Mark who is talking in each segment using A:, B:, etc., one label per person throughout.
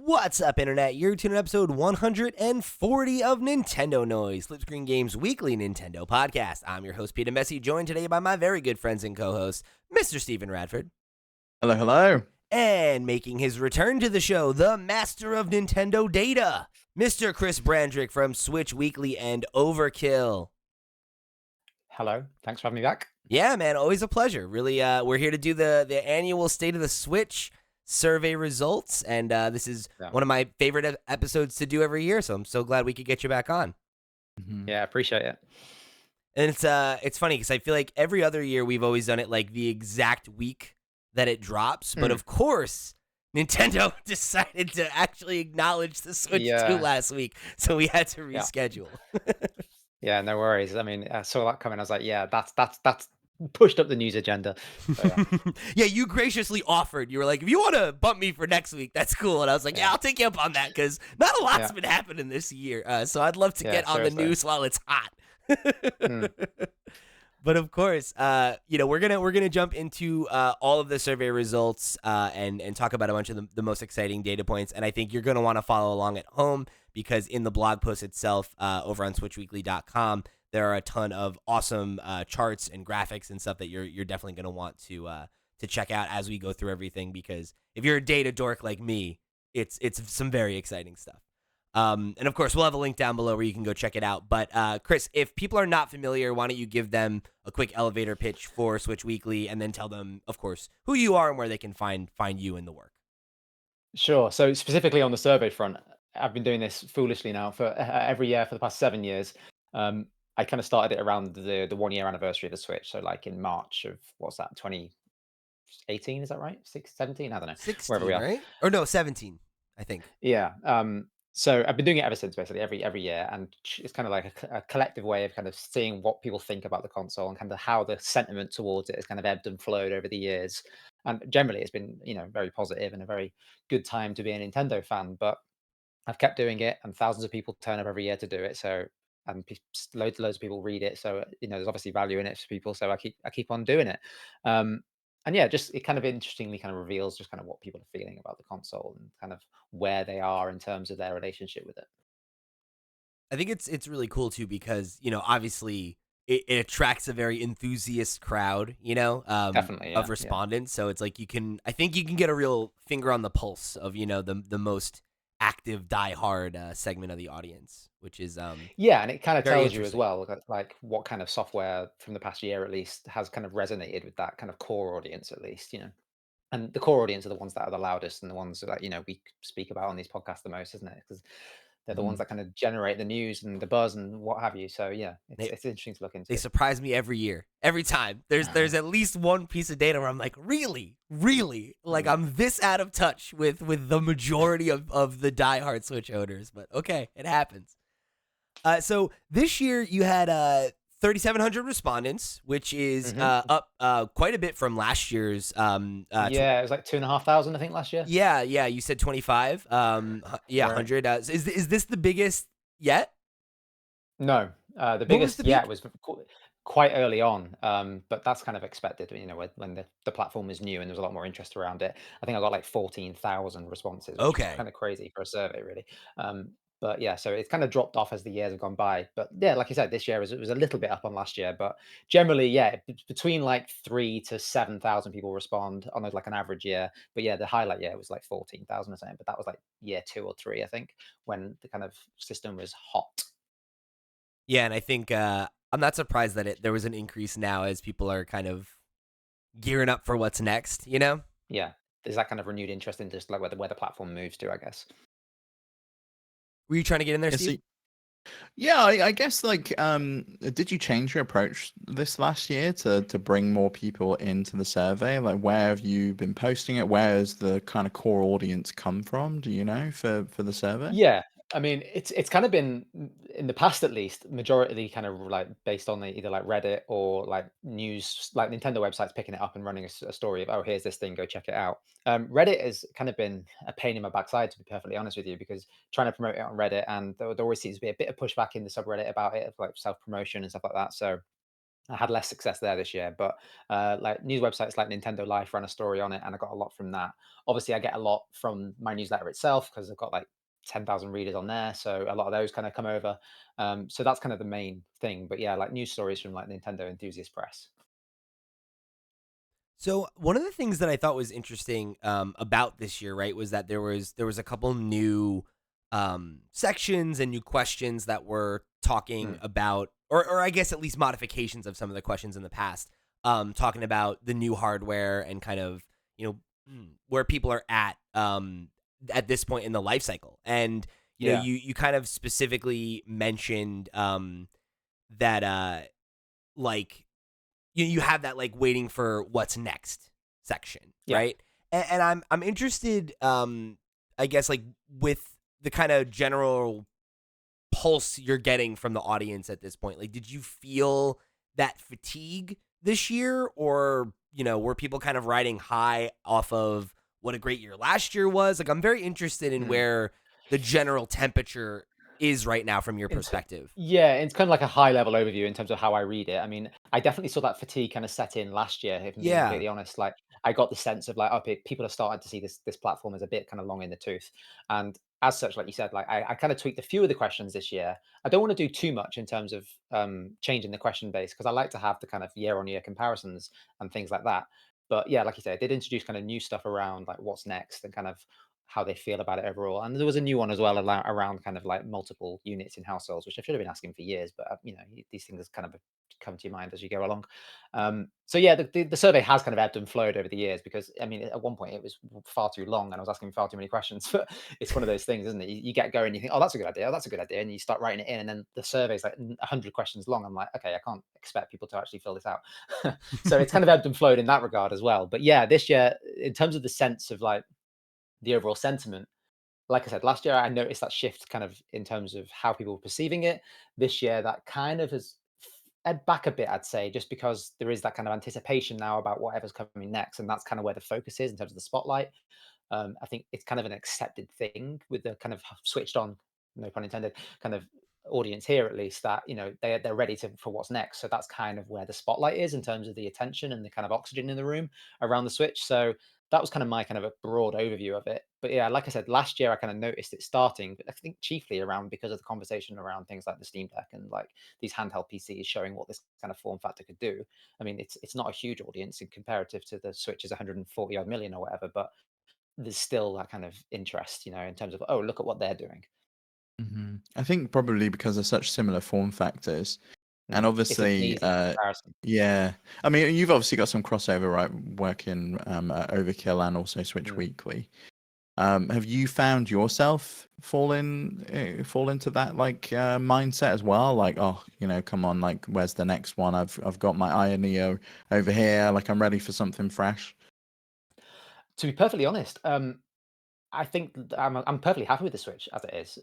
A: What's up, Internet? You're tuning in episode 140 of Nintendo Noise, Flipscreen Games' weekly Nintendo podcast. I'm your host, Peter Messi, joined today by my very good friends and co-host, Mr. Stephen Radford.
B: Hello, hello.
A: And making his return to the show, the master of Nintendo data, Mr. Chris Brandrick from Switch Weekly and Overkill.
C: Hello, thanks for having me back.
A: Yeah, man, always a pleasure. Really, we're here to do the annual State of the Switch survey results, and this is one of my favorite episodes to do every year, so I'm so glad we could get you back on.
C: Yeah, appreciate it.
A: And it's funny because I feel like every other year we've always done it like the exact week that it drops, but of course Nintendo decided to actually acknowledge the Switch 2 last week, so we had to reschedule.
C: Yeah, no worries. I mean, I saw that coming. I was like, yeah, that's pushed up the news agenda. So,
A: yeah, you graciously offered. You were like, if you want to bump me for next week, that's cool. And I was like, yeah, I'll take you up on that because not a lot's been happening this year. So I'd love to get on the news while it's hot. But of course, we're gonna jump into all of the survey results and talk about a bunch of the most exciting data points. And I think you're gonna want to follow along at home because in the blog post itself over on SwitchWeekly.com, there are a ton of awesome charts and graphics and stuff that you're definitely gonna want to check out as we go through everything. Because if you're a data dork like me, it's some very exciting stuff. And of course, we'll have a link down below where you can go check it out. But Chris, if people are not familiar, why don't you give them a quick elevator pitch for Switch Weekly, and then tell them, of course, who you are and where they can find you in the work.
C: Sure. So specifically on the survey front, I've been doing this foolishly now for every year for the past 7 years. I kind of started it around the 1 year anniversary of the Switch. So like in March of what's that, 2018? Is that right? 17? I don't know.
A: 16,
C: wherever we are.
A: Right? Or no, 17, I think.
C: Yeah. So I've been doing it ever since, basically every year, and it's kind of like a collective way of kind of seeing what people think about the console and kind of how the sentiment towards it has kind of ebbed and flowed over the years. And generally, it's been very positive and a very good time to be a Nintendo fan. But I've kept doing it, and thousands of people turn up every year to do it. So and loads of people read it. So there's obviously value in it for people. So I keep on doing it. And yeah, just it kind of interestingly kind of reveals just kind of what people are feeling about the console and kind of where they are in terms of their relationship with it.
A: I think it's really cool too because obviously it attracts a very enthusiast crowd,
C: Definitely,
A: of respondents. So it's like I think you can get a real finger on the pulse of the most active diehard segment of the audience, which is
C: yeah, and it kind of
A: very
C: tells you as
A: interesting.
C: well like what kind of software from the past year at least has kind of resonated with that kind of core audience at least. And the core audience are the ones that are the loudest and the ones that we speak about on these podcasts the most, isn't it? Because they're the ones that kind of generate the news and the buzz and what have you. So yeah, it's interesting to look
A: They
C: into.
A: surprise me every year. Every time. There's at least one piece of data where I'm like, really? Really? Like I'm this out of touch with the majority of the diehard Switch owners. But okay, it happens. So this year you had 3,700 respondents, which is up quite a bit from last year's.
C: Yeah, it was like 2,500, I think, last year.
A: Yeah, you said 25. Yeah, 100. Is this the biggest yet?
C: No, the biggest yet was quite early on, but that's kind of expected. When the platform is new and there's a lot more interest around it. I think I got like 14,000 responses, which is kind of crazy for a survey, really. But yeah, so it's kind of dropped off as the years have gone by. But yeah, like you said, this year it was a little bit up on last year, but generally, yeah, between like 3,000 to 7,000 people respond on like an average year. But yeah, the highlight year was like 14,000 or something. But that was like year 2 or 3, I think, when the kind of system was hot.
A: Yeah, and I think I'm not surprised that there was an increase now as people are kind of gearing up for what's next,
C: Yeah, there's that kind of renewed interest in just like where the platform moves to, I guess.
A: Were you trying to get in there, Steve?
B: Yeah, I guess did you change your approach this last year to bring more people into the survey? Like, where have you been posting it? Where has the kind of core audience come from? Do you know for the survey?
C: Yeah, I mean, it's kind of been in the past at least majority kind of like based on either like Reddit or like news, like Nintendo websites picking it up and running a story of, oh, here's this thing, go check it out. Reddit has kind of been a pain in my backside, to be perfectly honest with you, because trying to promote it on Reddit, and there always seems to be a bit of pushback in the subreddit about it, of like self promotion and stuff like that. So I had less success there this year, but like news websites like Nintendo Life ran a story on it, and I got a lot from that. Obviously, I get a lot from my newsletter itself because I've got like 10,000 readers on there, so a lot of those kind of come over. So that's kind of the main thing. But yeah, like news stories from like Nintendo Enthusiast Press.
A: So one of the things that I thought was interesting about this year, right, was that there was a couple new sections and new questions that were talking
C: Mm,
A: about, or I guess at least modifications of some of the questions in the past, talking about the new hardware and kind of where people are at this point in the life cycle. And
C: yeah,
A: you kind of specifically mentioned that like you have that like waiting for what's next section,
C: yeah.
A: right? And I'm interested, I guess like with the kind of general pulse you're getting from the audience at this point. Like, did you feel that fatigue this year, or were people kind of riding high off of what a great year last year was? Like, I'm very interested in
C: Mm.
A: where the general temperature is right now from your
C: Into
A: perspective.
C: Yeah, it's kind of like a high level overview in terms of how I read it. I mean, I definitely saw that fatigue kind of set in last year, if I'm being
A: Yeah.
C: completely honest. Like, I got the sense of like, okay, people are starting to see this platform as a bit kind of long in the tooth. And as such, like you said, like I kind of tweaked a few of the questions this year. I don't want to do too much in terms of changing the question base because I like to have the kind of year on year comparisons and things like that. But yeah, like you said, I did introduce kind of new stuff around like what's next and kind of how they feel about it overall. And there was a new one as well around kind of like multiple units in households, which I should have been asking for years, but these things kind of come to your mind as you go along. So yeah, the survey has kind of ebbed and flowed over the years because I mean, at one point it was far too long and I was asking far too many questions. But it's one of those things, isn't it? You get going, you think, oh, that's a good idea, oh, that's a good idea, and you start writing it in, and then the survey's like 100 questions long. I'm like, okay, I can't expect people to actually fill this out. So it's kind of ebbed and flowed in that regard as well. But yeah, this year, in terms of the sense of like the overall sentiment, like I said, last year I noticed that shift kind of in terms of how people were perceiving it. This year, that kind of has ebbed back a bit, I'd say, just because there is that kind of anticipation now about whatever's coming next, and that's kind of where the focus is in terms of the spotlight. I think it's kind of an accepted thing with the kind of switched on, no pun intended, kind of audience here at least that they're ready for what's next. So that's kind of where the spotlight is in terms of the attention and the kind of oxygen in the room around the Switch. So that was kind of my kind of a broad overview of it. But yeah, like I said, last year I kind of noticed it starting, but I think chiefly around because of the conversation around things like the Steam Deck and like these handheld PCs showing what this kind of form factor could do. I mean, it's not a huge audience in comparative to the Switch's 140 odd million or whatever, but there's still that kind of interest, in terms of, oh, look at what they're doing.
B: I think probably because they're such similar form factors, and
C: It's an
B: obviously,
C: easy comparison.
B: yeah. I mean, you've obviously got some crossover, right? Working at Overkill and also Switch
C: Mm.
B: Weekly. Have you found yourself fall into that like mindset as well? Like, oh, come on, like, where's the next one? I've got my Aya Neo over here. Like, I'm ready for something fresh.
C: To be perfectly honest, I think I'm perfectly happy with the Switch as it is.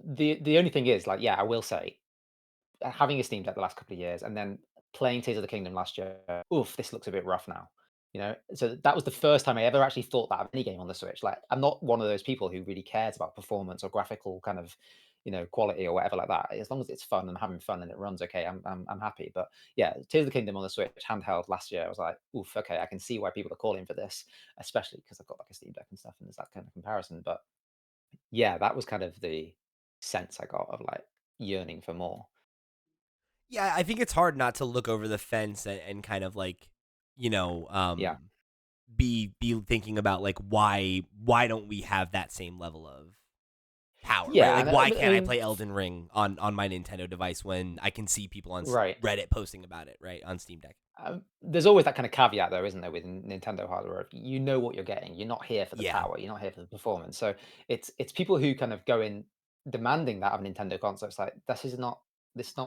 C: The only thing is, like, yeah, I will say, having a Steam Deck the last couple of years and then playing Tears of the Kingdom last year, oof, this looks a bit rough now. So that was the first time I ever actually thought that of any game on the Switch. Like, I'm not one of those people who really cares about performance or graphical kind of, quality or whatever like that. As long as it's fun and I'm having fun and it runs okay, I'm happy. But yeah, Tears of the Kingdom on the Switch handheld last year, I was like, oof, okay, I can see why people are calling for this, especially because I've got like a Steam Deck and stuff, and there's that kind of comparison. But yeah, that was kind of the sense I got of like yearning for more.
A: Yeah, I think it's hard not to look over the fence and kind of like, you know,
C: Yeah.
A: um, be thinking about like why don't we have that same level of power, right?
C: Yeah,
A: Like
C: and
A: why
C: I
A: can't I
C: mean,
A: play Elden Ring on my Nintendo device when I can see people on
C: right.
A: Reddit posting about it, right, on Steam Deck?
C: There's always that kind of caveat, though, isn't there, with Nintendo hardware? You know what you're getting. You're not here for the
A: Yeah.
C: power. You're not here for the performance. So it's people who kind of go in demanding that of a Nintendo console. It's like this is not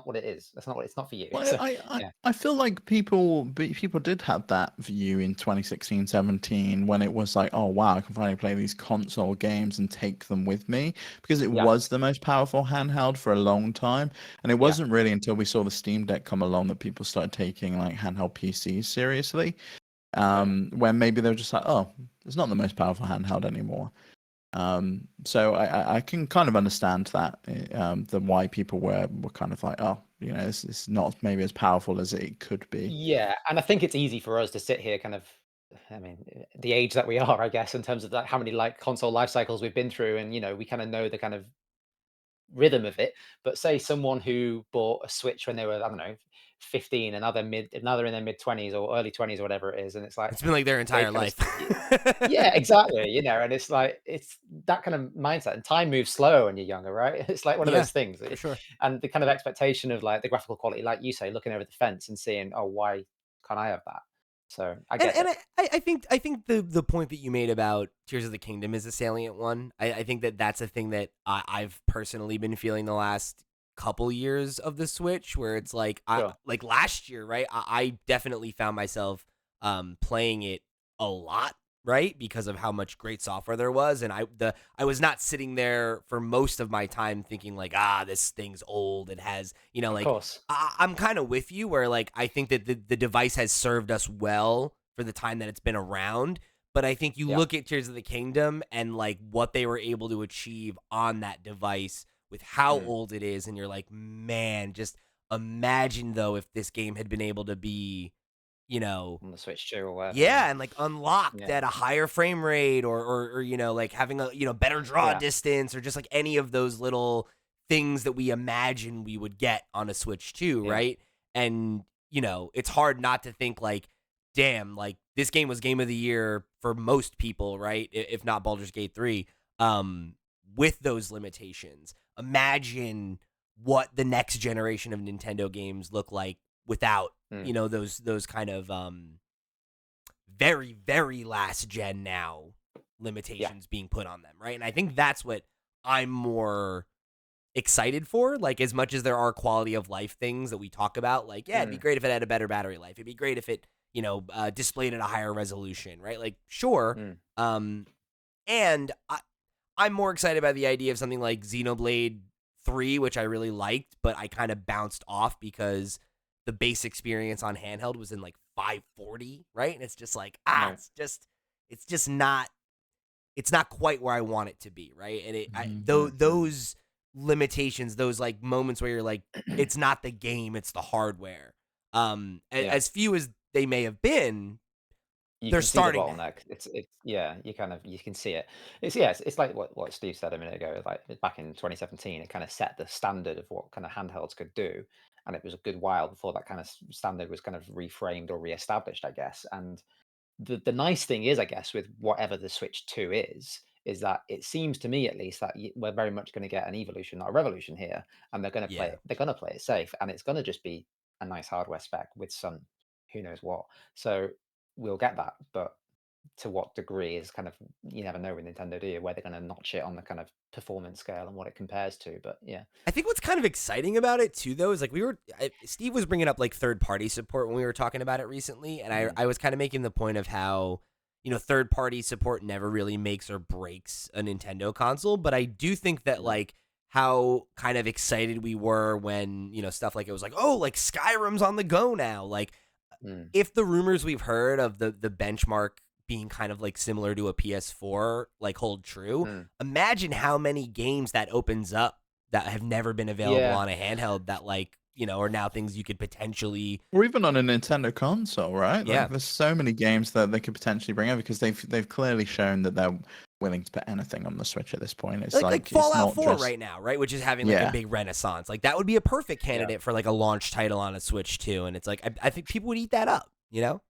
C: what it is. That's not what it's not for you.
B: Well,
C: So
B: I
C: yeah,
B: I feel like people did have that view in 2016, 17 when it was like, oh wow, I can finally play these console games and take them with me because it
C: yeah,
B: was the most powerful handheld for a long time. And it
C: yeah,
B: wasn't really until we saw the Steam Deck come along that people started taking like handheld PCs seriously.
C: got you.
B: When maybe they were just like, oh, it's not the most powerful handheld anymore. So I can kind of understand that, the why people were kind of like, oh, it's not maybe as powerful as it could be.
C: Yeah, and I think it's easy for us to sit here kind of I mean, the age that we are, I guess, in terms of like how many like console life cycles we've been through, and we kind of know the kind of rhythm of it. But say someone who bought a Switch when they were, I don't know, 15, another in their mid 20s or early 20s or whatever it is, and it's like
A: It's been like their
C: they
A: entire
C: kind of
A: life.
C: yeah, exactly. And it's like it's that kind of mindset, and time moves slow when you're younger, right? It's like one of
A: Yeah,
C: those things,
A: for sure.
C: and the kind of expectation of like the graphical quality, like you say, looking over the fence and seeing, oh, why can't I have that? So I
A: And
C: get it.
A: I think the point that you made about Tears of the Kingdom is a salient one. I think that that's a thing that I've personally been feeling the last couple years of the Switch, where it's like
C: Sure.
A: like last year, right? I definitely found myself playing it a lot, right? Because of how much great software there was, and I was not sitting there for most of my time thinking like, this thing's old. It has,
C: Of
A: like
C: course.
A: I'm kind of with you where like I think that the device has served us well for the time that it's been around. But I think you
C: Yeah.
A: look at Tears of the Kingdom and like what they were able to achieve on that device with how
C: Mm.
A: old it is, and you're like, man, just imagine though if this game had been able to be, you know,
C: On the Switch 2 or whatever. Yeah.
A: yeah, and like unlocked
C: Yeah.
A: at a higher frame rate, or like having a better draw
C: Yeah.
A: distance, or just like any of those little things that we imagine we would get on a Switch 2,
C: Yeah.
A: right? And it's hard not to think like, damn, like this game was game of the year for most people, right? If not Baldur's Gate 3. With those limitations, imagine what the next generation of Nintendo games look like without,
C: Mm.
A: those kind of very, very last gen now
C: Yeah.
A: limitations being put on them, right? And I think that's what I'm more excited for. Like, as much as there are quality of life things that we talk about, like, yeah, it'd be
C: Mm.
A: great if it had a better battery life. It'd be great if it, displayed at a higher resolution, right? Like, sure.
C: Mm.
A: And I'm more excited by the idea of something like Xenoblade 3, which I really liked, but I kind of bounced off because the base experience on handheld was in like 540, right? And it's just like,
C: Right.
A: it's not quite where I want it to be, right? And
B: Mhm.
A: those limitations, those like moments where you're like, it's not the game, it's the hardware.
C: Yeah.
A: As few as they may have been,
C: You
A: they're
C: can see the
A: starting to
C: bottleneck.
A: happen.
C: It's yeah, you can see it. It's like what Steve said a minute ago, like back in 2017, it kind of set the standard of what kind of handhelds could do. And it was a good while before that kind of standard was kind of reframed or reestablished, I guess. And the nice thing is, I guess, with whatever the Switch 2 is that it seems to me at least that we're very much going to get an evolution, not a revolution here, and
A: Yeah.
C: they're going to play it safe, and it's going to just be a nice hardware spec with some who knows what. So we'll get that, but to what degree is kind of you never know with Nintendo, do you? Where they're going to notch it on the kind of performance scale and what it compares to. But yeah,
A: I think what's kind of exciting about it too, though, is like Steve was bringing up like third party support when we were talking about it recently, and I
C: mm,
A: I was kind of making the point of how third party support never really makes or breaks a Nintendo console, but I do think that
C: no,
A: like how kind of excited we were when stuff like it was like, oh, like Skyrim's on the go now, like
C: mm,
A: if the rumors we've heard of the benchmark being kind of like similar to a PS4 like hold true,
C: mm.
A: imagine how many games that opens up that have never been available
C: Yeah,
A: on a handheld that like, are now things you could potentially.
B: Or even on a Nintendo console, right? Like,
A: Yeah.
B: there's so many games that they could potentially bring over because they've clearly shown that they're willing to put anything on the Switch at this point. It's
A: Like
B: like it's
A: Fallout
B: not
A: 4
B: just
A: right now, right? Which is having like a
B: yeah.
A: big renaissance. Like that would be a perfect
C: yeah.
A: candidate for like a launch title on a Switch too. And it's like I think people would eat that up, you know?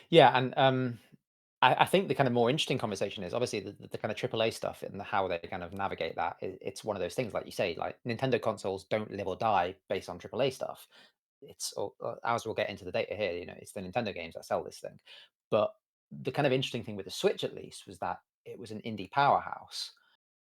C: Yeah, and I think the kind of more interesting conversation is obviously the kind of AAA stuff and how they kind of navigate that. It's one of those things, like you say, like Nintendo consoles don't live or die based on AAA stuff. As we'll get into the data here, it's the Nintendo games that sell this thing. But the kind of interesting thing with the Switch, at least, was that it was an indie powerhouse,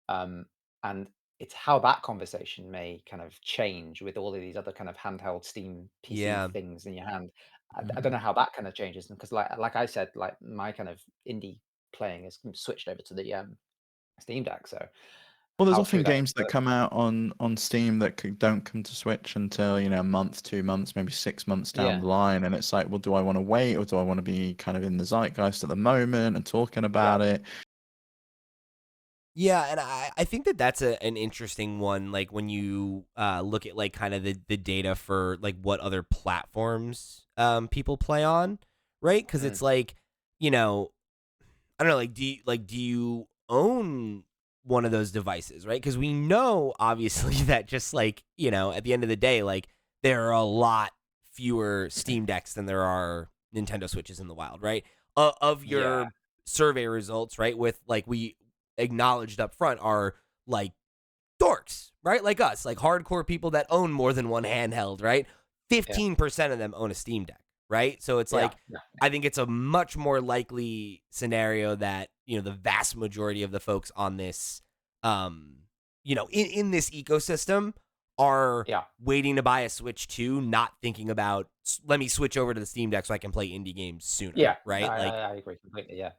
C: um, and it's how that conversation may kind of change with all of these other kind of handheld Steam PC
A: Yeah.
C: things in your hand. I don't
B: Mhm.
C: know how that kind of changes because, like I said, like my kind of indie playing has switched over to the Steam Deck. So
B: Well, there's
C: how
B: often
C: true that is,
B: games that
C: but
B: come out on Steam that don't come to Switch until a month, 2 months, maybe 6 months down
C: yeah,
B: the line, and it's like, well, do I want to wait or do I want to be kind of in the zeitgeist at the moment and talking
C: yeah,
B: about it?
A: Yeah, and I think that that's an interesting one. Like when you look at like kind of the data for like what other platforms people play on, right? Because
C: Mm.
A: it's like, you know, I don't know, like do you own one of those devices, right? Because we know obviously that just like at the end of the day, like there are a lot fewer Steam Decks than there are Nintendo Switches in the wild, right? Of
C: Yeah,
A: your survey results, right? With like we acknowledged up front are like dorks, right? Like us, like hardcore people that own more than one handheld, right?
C: yeah,
A: 15% of them own a Steam Deck, right? So it's
C: yeah,
A: like,
C: yeah,
A: I think it's a much more likely scenario that, the vast majority of the folks on this, in this ecosystem are
C: yeah.
A: waiting to buy a Switch 2, not thinking about, let me switch over to the Steam Deck so I can play indie games sooner,
C: Yeah, no,
A: right? Like,
C: I agree completely. Yeah,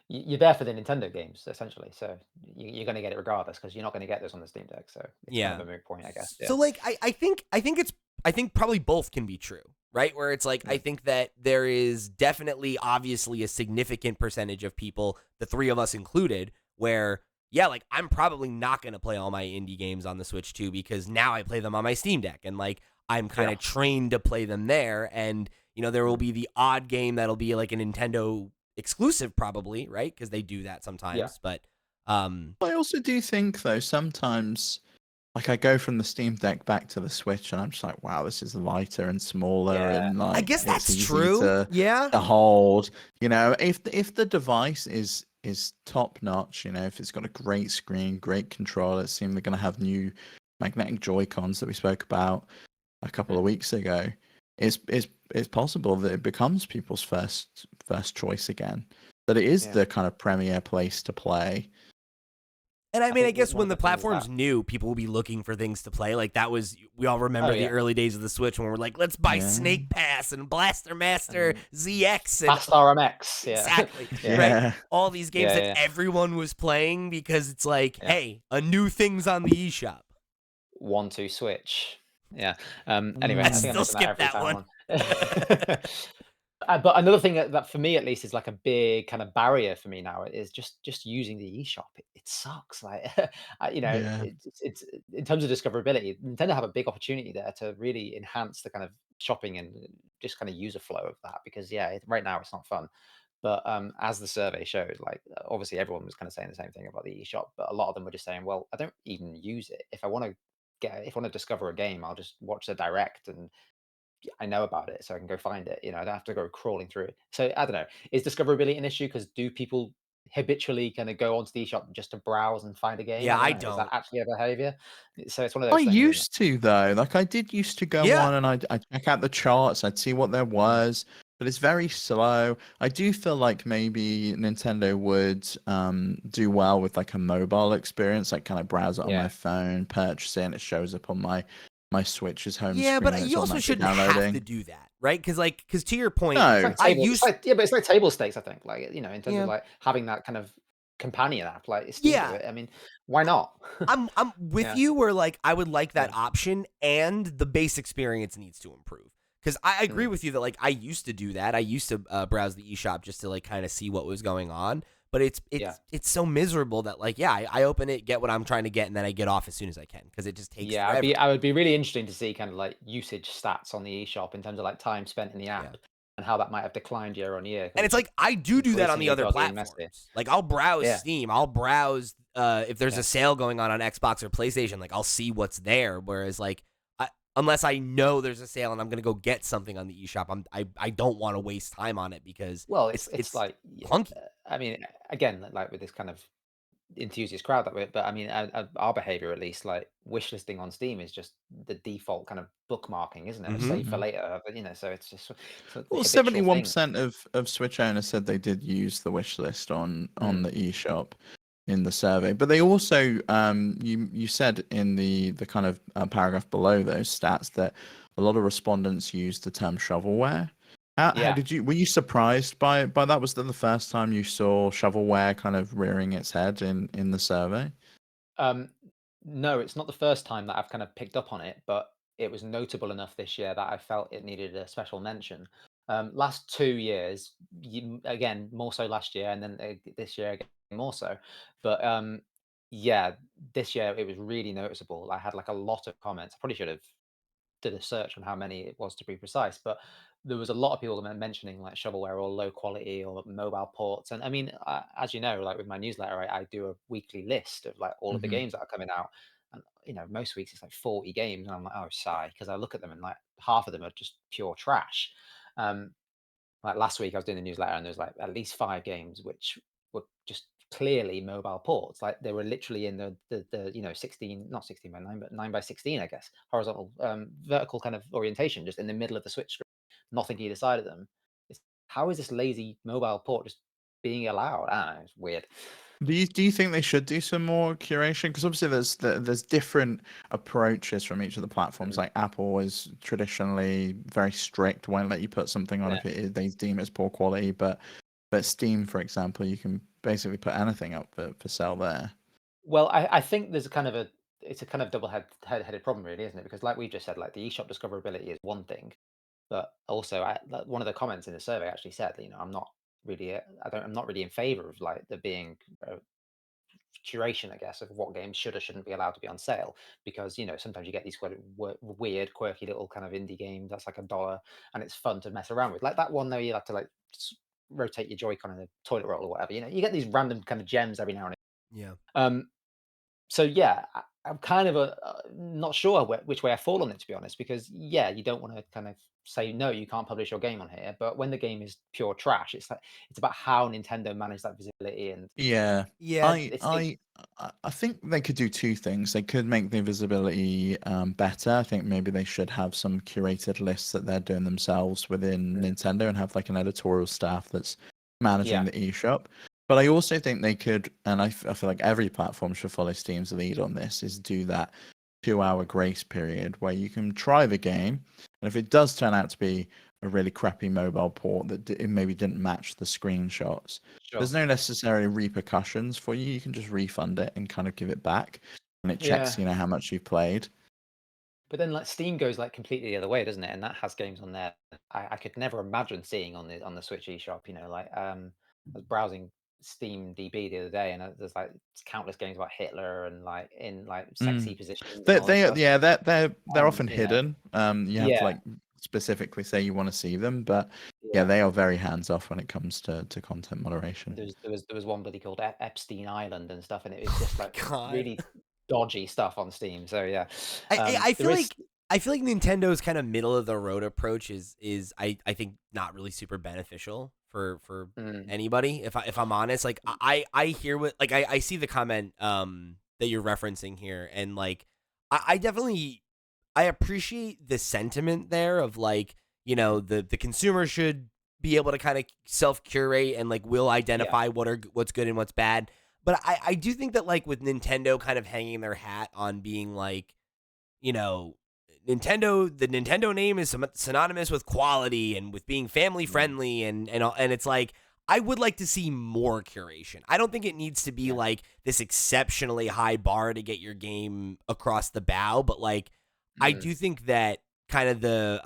C: you're there for the Nintendo games essentially, so you're going to get it regardless because you're not going to get this on the Steam Deck. So it's kind of
A: yeah.
C: a moot point, I guess. Yeah.
A: So like I think probably both can be true, right? Where it's like I
C: Mm.
A: think that there is definitely obviously a significant percentage of people, the three of us included, where yeah, like I'm probably not going to play all my indie games on the Switch 2 because now I play them on my Steam Deck and like I'm kind
C: Yeah.
A: of trained to play them there and there will
C: Mm.
A: be the odd game that'll be like a Nintendo exclusive probably, right? Because they do that
C: Yeah.
A: sometimes, but um
B: I also do think though sometimes like I go from the Steam Deck back to the Switch and I'm just like, wow, this is lighter and smaller
C: Yeah.
B: and
A: I
B: like
A: guess
B: it's
A: that's
B: easy
A: true. Yeah.
B: to hold. If the device is top notch, if it's got a great screen, great controller, it seems they're gonna have new magnetic Joy Cons that we spoke about a couple of
C: Mm.
B: weeks ago. It's possible that it becomes people's first choice again. That it is
C: Yeah.
B: the kind of premier place to play.
A: And I
C: I
A: mean, I
C: think
A: guess
C: one
A: when
C: of
A: the
C: the things that
A: platform's new, people will be looking for things to play. Like that was, we all
C: oh
A: remember the
C: yeah,
A: early days of the Switch when we're like, let's buy
B: Yeah.
A: Snake Pass and Blaster Master
C: and
A: ZX and
C: Fast RMX. Yeah.
A: exactly,
C: Yeah.
A: right?
B: Yeah.
A: All these games
C: Yeah.
A: that
C: Yeah.
A: everyone was playing because it's like,
C: Yeah.
A: hey, a new thing's on the eShop.
C: 1-2 switch. Yeah. Anyway,
A: I
C: I think I
A: still
C: mentioned that
A: skip
C: every
A: that
C: time
A: one.
C: on. But another thing that for me at least is like a big kind of barrier for me now is just using the eShop. It sucks. Like,
B: Yeah.
C: it's in terms of discoverability, Nintendo have a big opportunity there to really enhance the kind of shopping and just kind of user flow of that because yeah, right now it's not fun. But as the survey showed, like obviously everyone was kind of saying the same thing about the eShop, but a lot of them were just saying, well, I don't even use it. If I want to discover a game, I'll just watch the direct and I know about it, so I can go find it. I don't have to go crawling through it. So I don't know. Is discoverability an issue? Because do people habitually kind of go onto the eShop just to browse and find a game?
A: Yeah,
C: I don't
A: I
C: know. Is that
A: don't.
C: actually a behavior? So it's one of
B: I
C: those things, isn't it?
B: used to though. Like I did used to go
A: Yeah.
B: on and I'd check out the charts, I'd see what there
C: Mm.
B: was, but it's very slow. I do feel like maybe Nintendo would do well with like a mobile experience, like kind of browse it on my
C: Yeah.
B: phone, purchase it, and it shows up on my Switch's home
A: Yeah,
B: screen
A: but
B: and it's
A: you also
B: automatically
A: shouldn't have to
B: downloading.
A: do that, right? Because to your point,
C: It's
B: No.
C: like
A: I
C: table. It's
A: used
C: like yeah, but it's like table stakes. I think, like in terms of
A: yeah.
C: like having that kind of companion app, like Steam do
A: Yeah,
C: it. I mean, why not?
A: I'm with
C: Yeah.
A: you where like I would like that
C: Yeah.
A: option and the base experience needs to improve. Because I agree
C: Mm.
A: with you that like I used to do that. I used to browse the eShop just to like kind of see what was going on. But it's
C: Yeah.
A: it's it's so miserable that like yeah, I open it, get what I'm trying to get, and then I get off as soon as I can because it just takes
C: Yeah,
A: forever.
C: I would be really interesting to see kind of like usage stats on the eShop in terms of like time spent in the
A: Yeah.
C: app and how that might have declined year on year because
A: And it's
C: it's just
A: like I do that on the
C: increasingly
A: other
C: dodgy and messy.
A: platforms. Like I'll browse
C: Yeah,
A: Steam, I'll browse if there's a
C: yeah,
A: sale going on Xbox or PlayStation. Like I'll see what's there. Whereas like unless I know there's a sale and I'm gonna go get something on the eShop, I don't want to waste time on it because
C: well,
A: it's
C: it's
A: it's
C: like
A: clunky.
C: I mean, again, like with this kind of enthusiast crowd that we're, but I mean, our behavior at least, like wish listing on Steam is just the default kind of bookmarking, isn't it? Of
A: Hmm.
C: save for
B: Mhm.
C: later, so it's just so the
B: Well,
C: habitual thing.
B: 71% of Switch owners said they did use the wish list on
C: Mm,
B: the eShop in the survey, but they also you said in the kind of paragraph below those stats that a lot of respondents used the term shovelware. How
C: yeah.
B: did you were you surprised by that? Was that the first time you saw shovelware kind of rearing its head in the survey?
C: Um, no, it's not the first time that I've kind of picked up on it, but it was notable enough this year that I felt it needed a special mention. Last 2 years, again, more so last year, and then this year again more so. But yeah, this year it was really noticeable. I had like a lot of comments. I probably should have did a search on how many it was to be precise, but there was a lot of people mentioning like shovelware or low quality or mobile ports. And I mean, as you know, like with my newsletter, I do a weekly list of like all of the
B: Hmm.
C: games that are coming out. And most weeks it's like 40 games, and I'm like, oh, sigh, because I look at them and like half of them are just pure trash. Um, like last week, I was doing the newsletter, and there was like at least 5 games which were just clearly mobile ports. Like they were literally in the 16, not 16 by 9, but 9 by 16, I guess, horizontal, vertical kind of orientation, just in the middle of the switch screen. Nothing either side of them. It's, how is this lazy mobile port just being allowed? I don't know. It's weird.
B: Do you think they should do some more curation? Because obviously there's different approaches from each of the platforms.
C: Mm,
B: Like Apple is traditionally very strict, won't let you put something on
C: yeah.
B: if they deem it's poor quality. But Steam, for example, you can basically put anything up for sale there.
C: Well, I think there's a kind of it's a kind of headed problem, really, isn't it? Because like we just said, like the eShop discoverability is one thing. But also, like, one of the comments in the survey actually said that, I'm not really, I'm not really in favor of like there being curation, I guess, of what games should or shouldn't be allowed to be on sale, because sometimes you get these quite weird, quirky little kind of indie games that's like $1, and it's fun to mess around with. Like that one though, you have to like rotate your Joy-Con in a toilet roll or whatever. You get these random kind of gems every now and
A: Yeah.
C: then. So yeah, I'm kind of not sure which way I fall on it, to be honest, because yeah, you don't want to kind of say no, you can't publish your game on here. But when the game is pure trash, it's like it's about how Nintendo managed that visibility, and
B: Yeah,
A: Yeah.
B: I
C: it's
B: I I think they could do two things. They could make the visibility better. I think maybe they should have some curated lists that they're doing themselves within
C: mm,
B: Nintendo and have like an editorial staff that's managing
C: yeah,
B: the eShop. But I also think they could, and I feel like every platform should follow Steam's lead on this, is do that 2 hour grace period where you can try the game, and if it does turn out to be a really crappy mobile port that it maybe didn't match the screenshots,
C: sure,
B: there's no necessary repercussions for you. You can just refund it and kind of give it back, and it checks,
C: yeah.
B: how much you've played.
C: But then like Steam goes like completely the other way, doesn't it? And that has games on there I could never imagine seeing on the Switch eShop. Like I was browsing Steam DB the other day, and there's like countless games about Hitler and like in like
B: Mm.
C: sexy positions and
B: They,
C: all this
B: they,
C: stuff.
B: yeah, they're
C: And
B: often hidden. You have to
C: yeah,
B: like specifically say you want to see them, but yeah,
C: yeah.
B: they are very hands off when it comes to content moderation.
C: There was one bloody called Epstein Island and stuff, and it was
A: Oh
C: just
A: my
C: like
A: God.
C: really dodgy stuff on Steam. So yeah,
A: I
C: there
A: feel
C: is.
A: like Nintendo's kind of middle of the road approach is I think not really super beneficial for
C: Mm,
A: anybody. If I'm honest, like I hear what, like I see the comment that you're referencing here, and like I definitely I appreciate the sentiment there of like, the consumer should be able to kind of self curate and like will
C: yeah,
A: identify what's good and what's bad. But I do think that like with Nintendo kind of hanging their hat on being like, you know, the Nintendo name is synonymous with quality and with being family
C: mm,
A: friendly, and it's like I would like to see more curation. I don't think it needs to be
C: yeah,
A: like this exceptionally high bar to get your game across the bow, but like I
C: mm,
A: do think that kind of the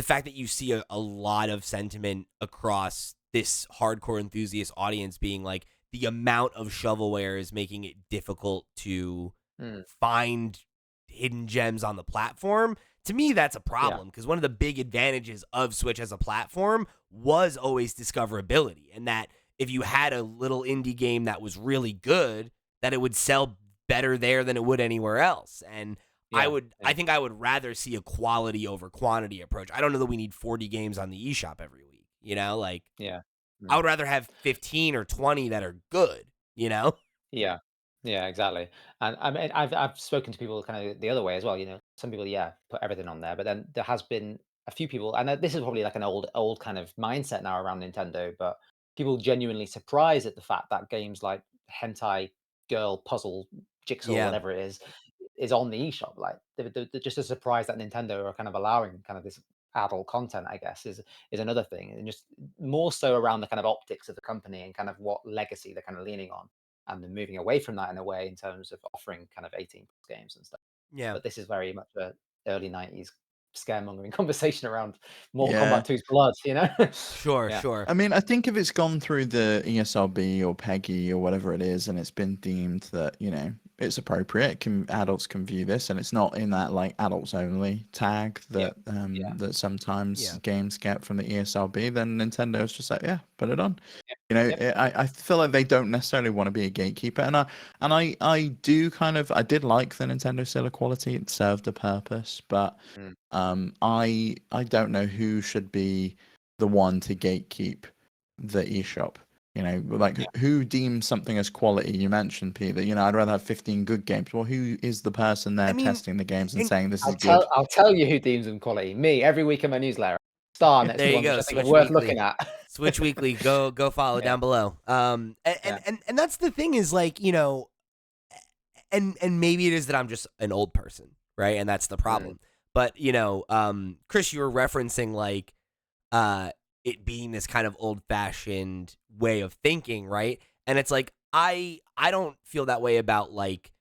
A: fact that you see a lot of sentiment across this hardcore enthusiast audience being like the amount of shovelware is making it difficult to
C: mm,
A: find hidden gems on the platform. To me, that's a
C: yeah,
A: problem because one of the big advantages of Switch as a platform was always discoverability, and that if you had a little indie game that was really good, that it would sell better there than it would anywhere else. And
C: yeah,
A: I
C: yeah,
A: think I would rather see a quality over quantity approach. I don't know that we need 40 games on the eShop every week, like
C: yeah.
A: I
C: Mm.
A: would rather have 15 or 20 that are good.
C: Yeah. Yeah, exactly. And I mean, I've spoken to people kind of the other way as well. Some people, yeah, put everything on there, but then there has been a few people, and this is probably like an old kind of mindset now around Nintendo, but people genuinely surprised at the fact that games like Hentai Girl Puzzle Jigsaw,
A: Yeah.
C: whatever it is on the eShop. Like they're just as surprised that Nintendo are kind of allowing kind of this adult content, I guess, is another thing, and just more so around the kind of optics of the company and kind of what legacy they're kind of leaning on, and then moving away from that in a way in terms of offering kind of 18 plus games and stuff.
A: Yeah.
C: But this is very much a early 90s scaremongering conversation around Mortal
B: Yeah.
C: Kombat 2's blood, you know?
A: Sure,
C: Yeah.
A: sure.
B: I mean, I think if it's gone through the ESRB or PEGI or whatever it is, and it's been deemed that, it's appropriate, adults can view this, and it's not in that like adults only tag
C: Yeah.
B: that
C: Yeah.
B: that sometimes
A: Yeah.
B: games get from the ESRB, then Nintendo's just like, yeah, put it on.
C: Yep. Yep.
B: I feel like they don't necessarily want to be a gatekeeper, and I do I did like the Nintendo Seal Equality. It served a purpose, but
C: Mm.
B: I don't know who should be the one to gatekeep the eShop. Like
C: Yeah.
B: who deems something as quality? You mentioned, Peter. I'd rather have 15 good games. Well, who is the person there
A: I mean,
B: testing the games and
A: and
B: saying this is
C: I'll
B: good?
C: tell you who deems them quality. Me, every week in my newsletter. Star next
A: there
C: to
A: you
C: one, which
A: go.
C: I think are
A: Switch
C: worth
A: Weekly.
C: looking at.
A: Switch Weekly. Go follow
C: Yeah.
A: down below.
C: Yeah.
A: And that's the thing is like, and maybe it is that I'm just an old person, right? And that's the problem. But Chris, you were referencing like it being this kind of old fashioned way of thinking, right? And it's like I don't feel that way about like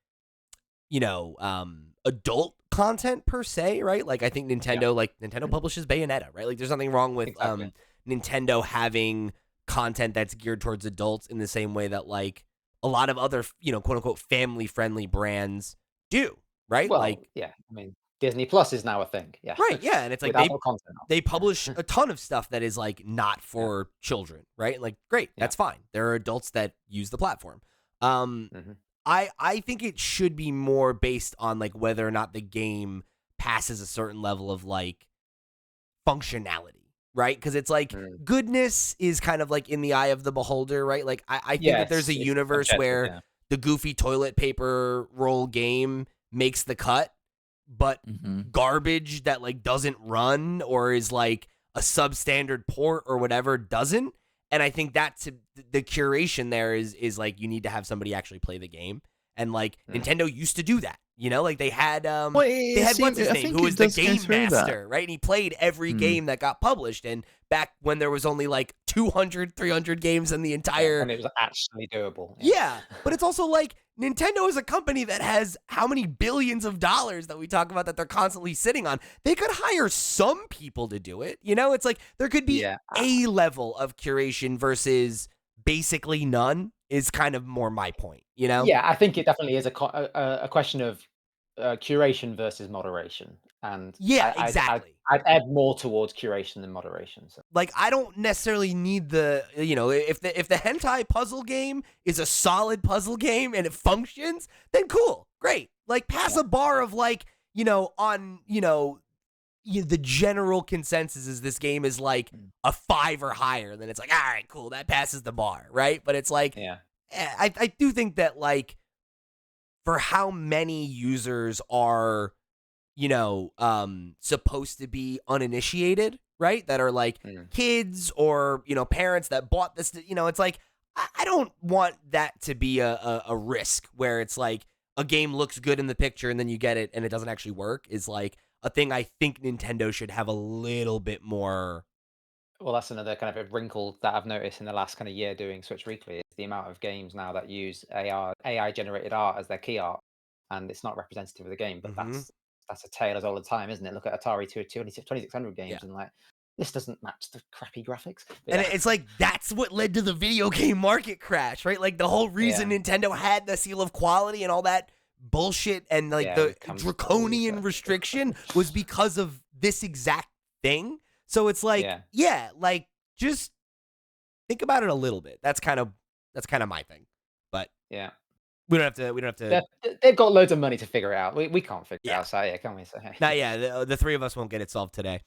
A: adult content per se, right? Like I think Nintendo publishes Bayonetta, right? Like there's nothing wrong with
C: Exactly.
A: Nintendo having content that's geared towards adults in the same way that like a lot of other, quote unquote family friendly brands do, right?
C: Well,
A: Like
C: yeah. I mean, Disney Plus is now a thing. Yeah.
A: right, yeah, and it's like
C: With adult content.
A: they publish a ton of stuff that is like not for children, right? Like great,
C: Yeah.
A: that's fine. There are adults that use the platform.
C: Mhm.
A: I think it should be more based on like whether or not the game passes a certain level of like functionality, right? Because it's like
C: Mm.
A: goodness is kind of like in the eye of the beholder, right? Like I think that there's a
C: Yes, it's
A: universe
C: subjective,
A: where
C: yeah.
A: the goofy toilet paper roll game makes the cut, but
B: Hmm.
A: garbage that like doesn't run or is like a substandard port or whatever doesn't. And I think that's the curation there is like you need to have somebody actually play the game. And like
C: Mm.
A: Nintendo used to do that. Like they had
B: Well,
A: they had what's his
B: I
A: name
B: think
A: who
B: it
A: was the
B: does go
A: game
B: through that.
A: master, right? And he played every
B: Hmm.
A: game that got published, and back when there was only like 200 300 games in the
C: Yeah,
A: entire
C: when it was actually doable.
A: yeah, but it's also like Nintendo is a company that has how many billions of dollars that we talk about that they're constantly sitting on. They could hire some people to do it. It's like there could be
C: Yeah.
A: a level of curation versus basically none is kind of more my point,
C: Yeah, I think it definitely is a question of curation versus moderation, and
A: Yeah,
C: I'd
A: exactly.
C: ebb more towards curation than moderation. So
A: Like I don't necessarily need if the hentai puzzle game is a solid puzzle game and it functions, then cool, great. Like pass
C: Yeah.
A: a bar of like on the general consensus is this game is like
C: Mm.
A: a 5 or higher. Then it's like all right, cool, that passes the bar, right? But it's like
C: yeah,
A: I do think that like for how many users are supposed to be uninitiated, right? That are like
C: Mm.
A: kids or, parents that bought this, it's like, I don't want that to be a risk where it's like a game looks good in the picture and then you get it and it doesn't actually work is like a thing I think Nintendo should have a little bit more.
C: Well, that's another kind of a wrinkle that I've noticed in the last kind of year doing Switch Weekly. Is the amount of games now that use AI generated art as their key art, and it's not representative of the game. But
A: Mhm.
C: that's a tale as old as time, isn't it? Look at Atari 2600
A: Yeah.
C: games and like this doesn't match the crappy graphics. But
A: And
C: yeah.
A: it's like that's what led to the video game market crash, right? Like the whole reason
C: Yeah.
A: Nintendo had the seal of quality and all that bullshit and like
C: Yeah,
A: the
C: with comes
A: draconian
C: stuff.
A: restriction was because of this exact thing. So it's like,
C: Yeah.
A: like just think about it a little bit. That's kind of my thing. But
C: Yeah.
A: we don't have to
C: They've got loads of money to figure it out. We can't figure it
A: Yeah.
C: out, so yeah, can we? So, hey.
A: not yeah, the three of us won't get it solved today.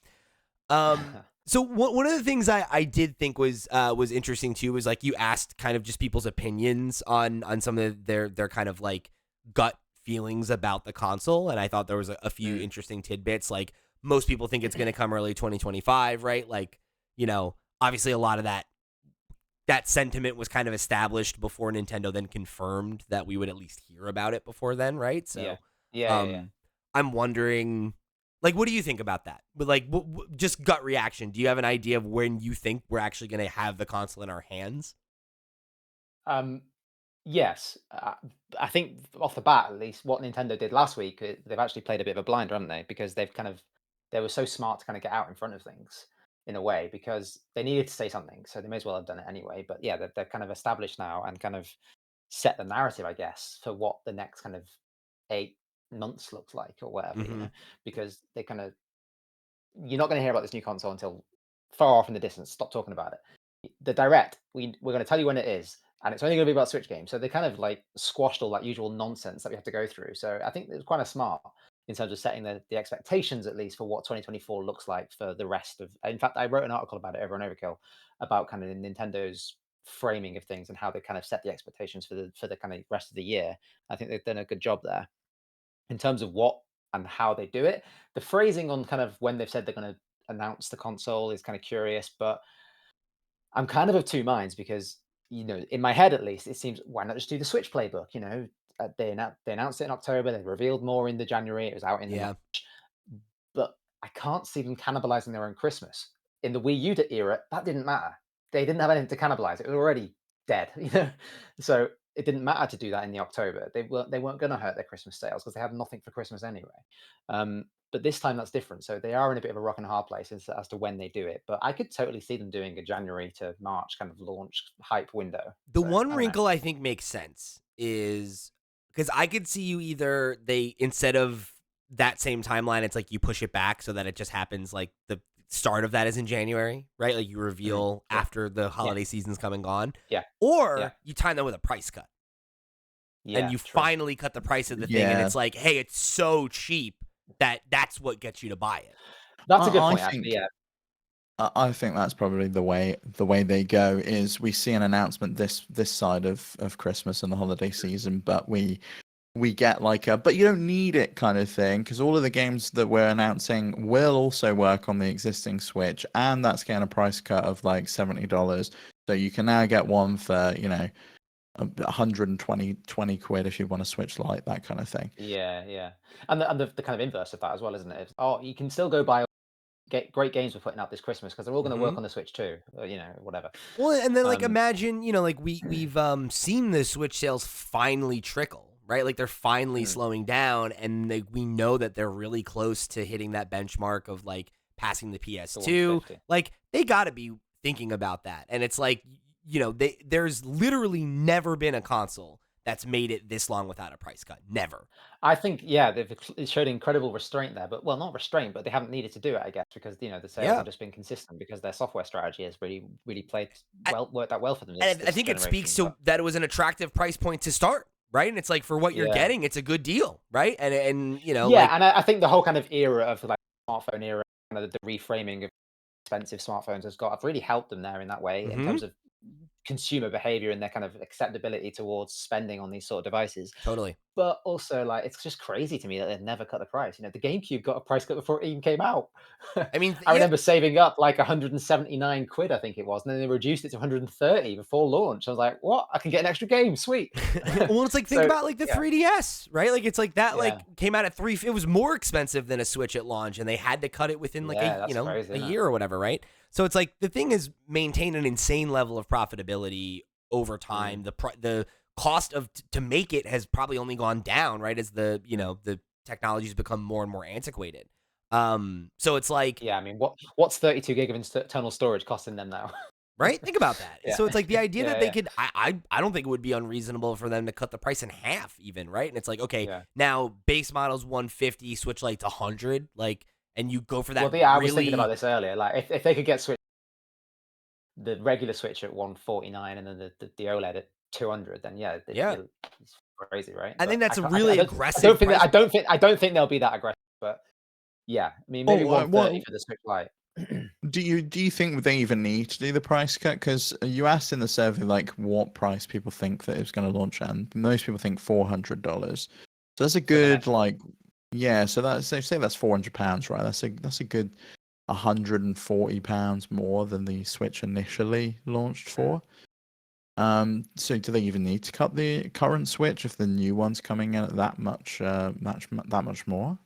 A: So one of the things I did think was interesting too was like you asked kind of just people's opinions on some of their kind of like gut feelings about the console, and I thought there was a few interesting tidbits. Like most people think it's going to come early 2025, right? Like obviously a lot of that sentiment was kind of established before Nintendo then confirmed that we would at least hear about it before then, right? So
C: Yeah.
A: I'm wondering, like, what do you think about that? But like, just gut reaction. Do you have an idea of when you think we're actually going to have the console in our hands?
C: Yes, I think off the bat, at least, what Nintendo did last week, they've actually played a bit of a blinder, haven't they? Because they've kind of they were so smart to kind of get out in front of things in a way because they needed to say something, so they may as well have done it anyway. But yeah, they're kind of established now and kind of set the narrative, I guess, for what the next kind of 8 months looks like or whatever,
A: Hmm.
C: because they kind of you're not going to hear about this new console until far off in the distance. Stop talking about it. The direct, we're going to tell you when it is, and it's only going to be about Switch games. So they kind of like squashed all that usual nonsense that we have to go through. So I think it's quite a smart in terms of setting the expectations at least for what 2024 looks like for the rest of. In fact, I wrote an article about it over on Overkill about kind of Nintendo's framing of things and how they kind of set the expectations for the kind of rest of the year. I think they've done a good job there in terms of what and how they do it. The phrasing on kind of when they've said they're going to announce the console is kind of curious, but I'm kind of two minds because in my head at least, it seems why not just do the Switch playbook? They announced it in October, they revealed more in the January, it was out in the
A: Yeah.
C: March, but I can't see them cannibalizing their own Christmas. In the Wii U era, that didn't matter. They didn't have anything to cannibalize. It was already dead. So it didn't matter to do that in the October. They weren't going to hurt their Christmas sales because they had nothing for Christmas anyway. But this time that's different. So they are in a bit of a rock and a hard place as to when they do it. But I could totally see them doing a January to March kind of launch hype window.
A: The
C: So
A: one
C: I don't know.
A: wrinkle I think makes sense is because I could see you either they instead of that same timeline, it's like you push it back so that it just happens like the start of that is in January, right? Like you reveal
C: Yeah.
A: after the
C: Yeah.
A: holiday season's come and gone.
C: Yeah.
A: Or
C: Yeah.
A: you time that with a price cut. And
C: Yeah.
A: you
C: True.
A: finally cut the price of the thing, and
B: Yeah.
A: it's like, hey, it's so cheap that's what gets you to buy it.
C: That's a good
B: I
C: point, actually.
B: think
C: Yeah.
B: I think that's probably the way they go is we see an announcement this side of Christmas and the holiday season, but we get like a but you don't need it kind of thing because all of the games that we're announcing will also work on the existing Switch, and that's getting a price cut of like $70. So you can now get one for 120 quid if you want a Switch Lite, that kind of thing.
C: Yeah. Yeah. And the kind of inverse of that as well, isn't it? You can still go buy great games we're putting out this Christmas because they're all going to work
A: Mhm.
C: on the Switch too, or, whatever.
A: Well, and then like
C: Um,
A: imagine, like we've seen the Switch sales finally trickle, right? Like they're finally
C: Mm.
A: slowing down, and we know that they're really close to hitting that benchmark of like passing the
C: the
A: PS2.
C: 150.
A: Like they got to be thinking about that, and it's like there's literally never been a console that's made it this long without a price cut. Never.
C: I think, yeah, it showed incredible restraint there, but well, not restraint, but they haven't needed to do it, I guess, because the sales
A: Yeah.
C: have just been consistent because their software strategy has really, really
A: I,
C: worked out well for them
A: and I
C: this
A: think it speaks
C: generation.
A: to
C: But
A: that it was an attractive price point to start, right? And it's like for what you're
C: yeah,
A: getting, it's a good deal, right? And
C: yeah, and I think the whole kind of era of like smartphone era, kind of the reframing of expensive smartphones has really helped them there in that way in
A: Mhm.
C: terms of consumer behavior and their kind of acceptability towards spending on these sort of devices.
A: Totally.
C: But also, like, it's just crazy to me that they've never cut the price. The GameCube got a price cut before it even came out.
A: I mean,
C: I
A: yeah.
C: remember saving up like 179 quid, I think it was, and then they reduced it to 130 before launch. I was like, "What? I can get an extra game, sweet."
A: Well, it's like think
C: So
A: about like the
C: yeah,
A: 3DS, right? Like it's like that
C: yeah,
A: like came out at three. It was more expensive than a Switch at launch, and they had to cut it within like
C: yeah, that's crazy,
A: a
C: isn't it?
A: year or whatever, right? So it's like the thing is maintain an insane level of profitability over time.
C: Mm.
A: The cost of to make it has probably only gone down, right? As the technology's become more and more antiquated. So it's like
C: Yeah, I mean, what's 32 gig of internal storage costing them now?
A: right? Think about that.
C: Yeah,
A: So it's like the idea that
C: yeah,
A: they
C: yeah,
A: could I don't think it would be unreasonable for them to cut the price in half even, right? And it's like, okay,
C: yeah.
A: now base models 150, Switch Lite's 100, like and you go for that
C: Well, yeah, I was thinking about
A: really
C: this earlier. Like, if they could get the regular Switch at 149 and then the OLED at 200, then yeah,
A: yeah.
C: it's crazy, right?
A: I think
C: But
A: that's a
C: I
A: really
C: don't,
A: aggressive price.
C: I don't think they'll be that aggressive. But yeah, I mean, maybe
B: Oh,
C: 130 for the Switch Lite.
B: do you think they even need to do the price cut? Because you asked in the survey like what price people think that it's going to launch at, and most people think $400. So that's a
C: For the
B: good
C: next one.
B: yeah. So that's say that's £400, right? That's a good £140 more than the Switch initially launched for. So do they even need to cut the current Switch if the new one's coming in at that much more?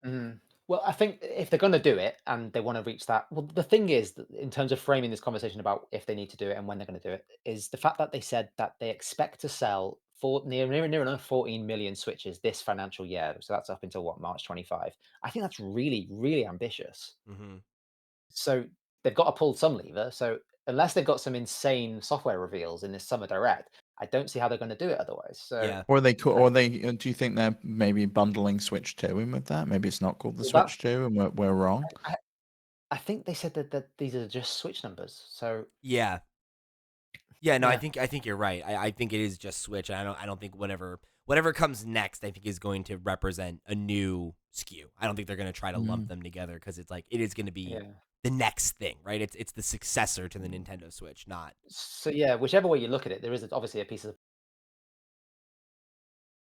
C: Mhm. Well, I think if they're going to do it and they want to reach that, well, the thing is, that in terms of framing this conversation about if they need to do it and when they're going to do it, is the fact that they said that they expect to sell near enough 14 million switches this financial year. So that's up until what, March 25. I think that's really, really ambitious.
A: Hmm.
C: So they've got to pull some lever. So unless they've got some insane software reveals in this summer direct, I don't see how they're going to do it otherwise. So
A: Yeah.
B: Or they could, or they. Do you think they're maybe bundling Switch 2 in with that? Maybe it's not called the
C: well,
B: Switch 2, and we're wrong.
C: I think they said that these are just Switch numbers. So
A: Yeah. Yeah, no,
C: yeah,
A: I think you're right. I think it is just Switch. I don't think whatever comes next, I think is going to represent a new SKU. I don't think they're going to try to lump
B: Mm.
A: them together because it's like it is going to be
C: yeah.
A: the next thing, right? It's the successor to the Nintendo Switch, not
C: So yeah, whichever way you look at it, there is obviously a piece of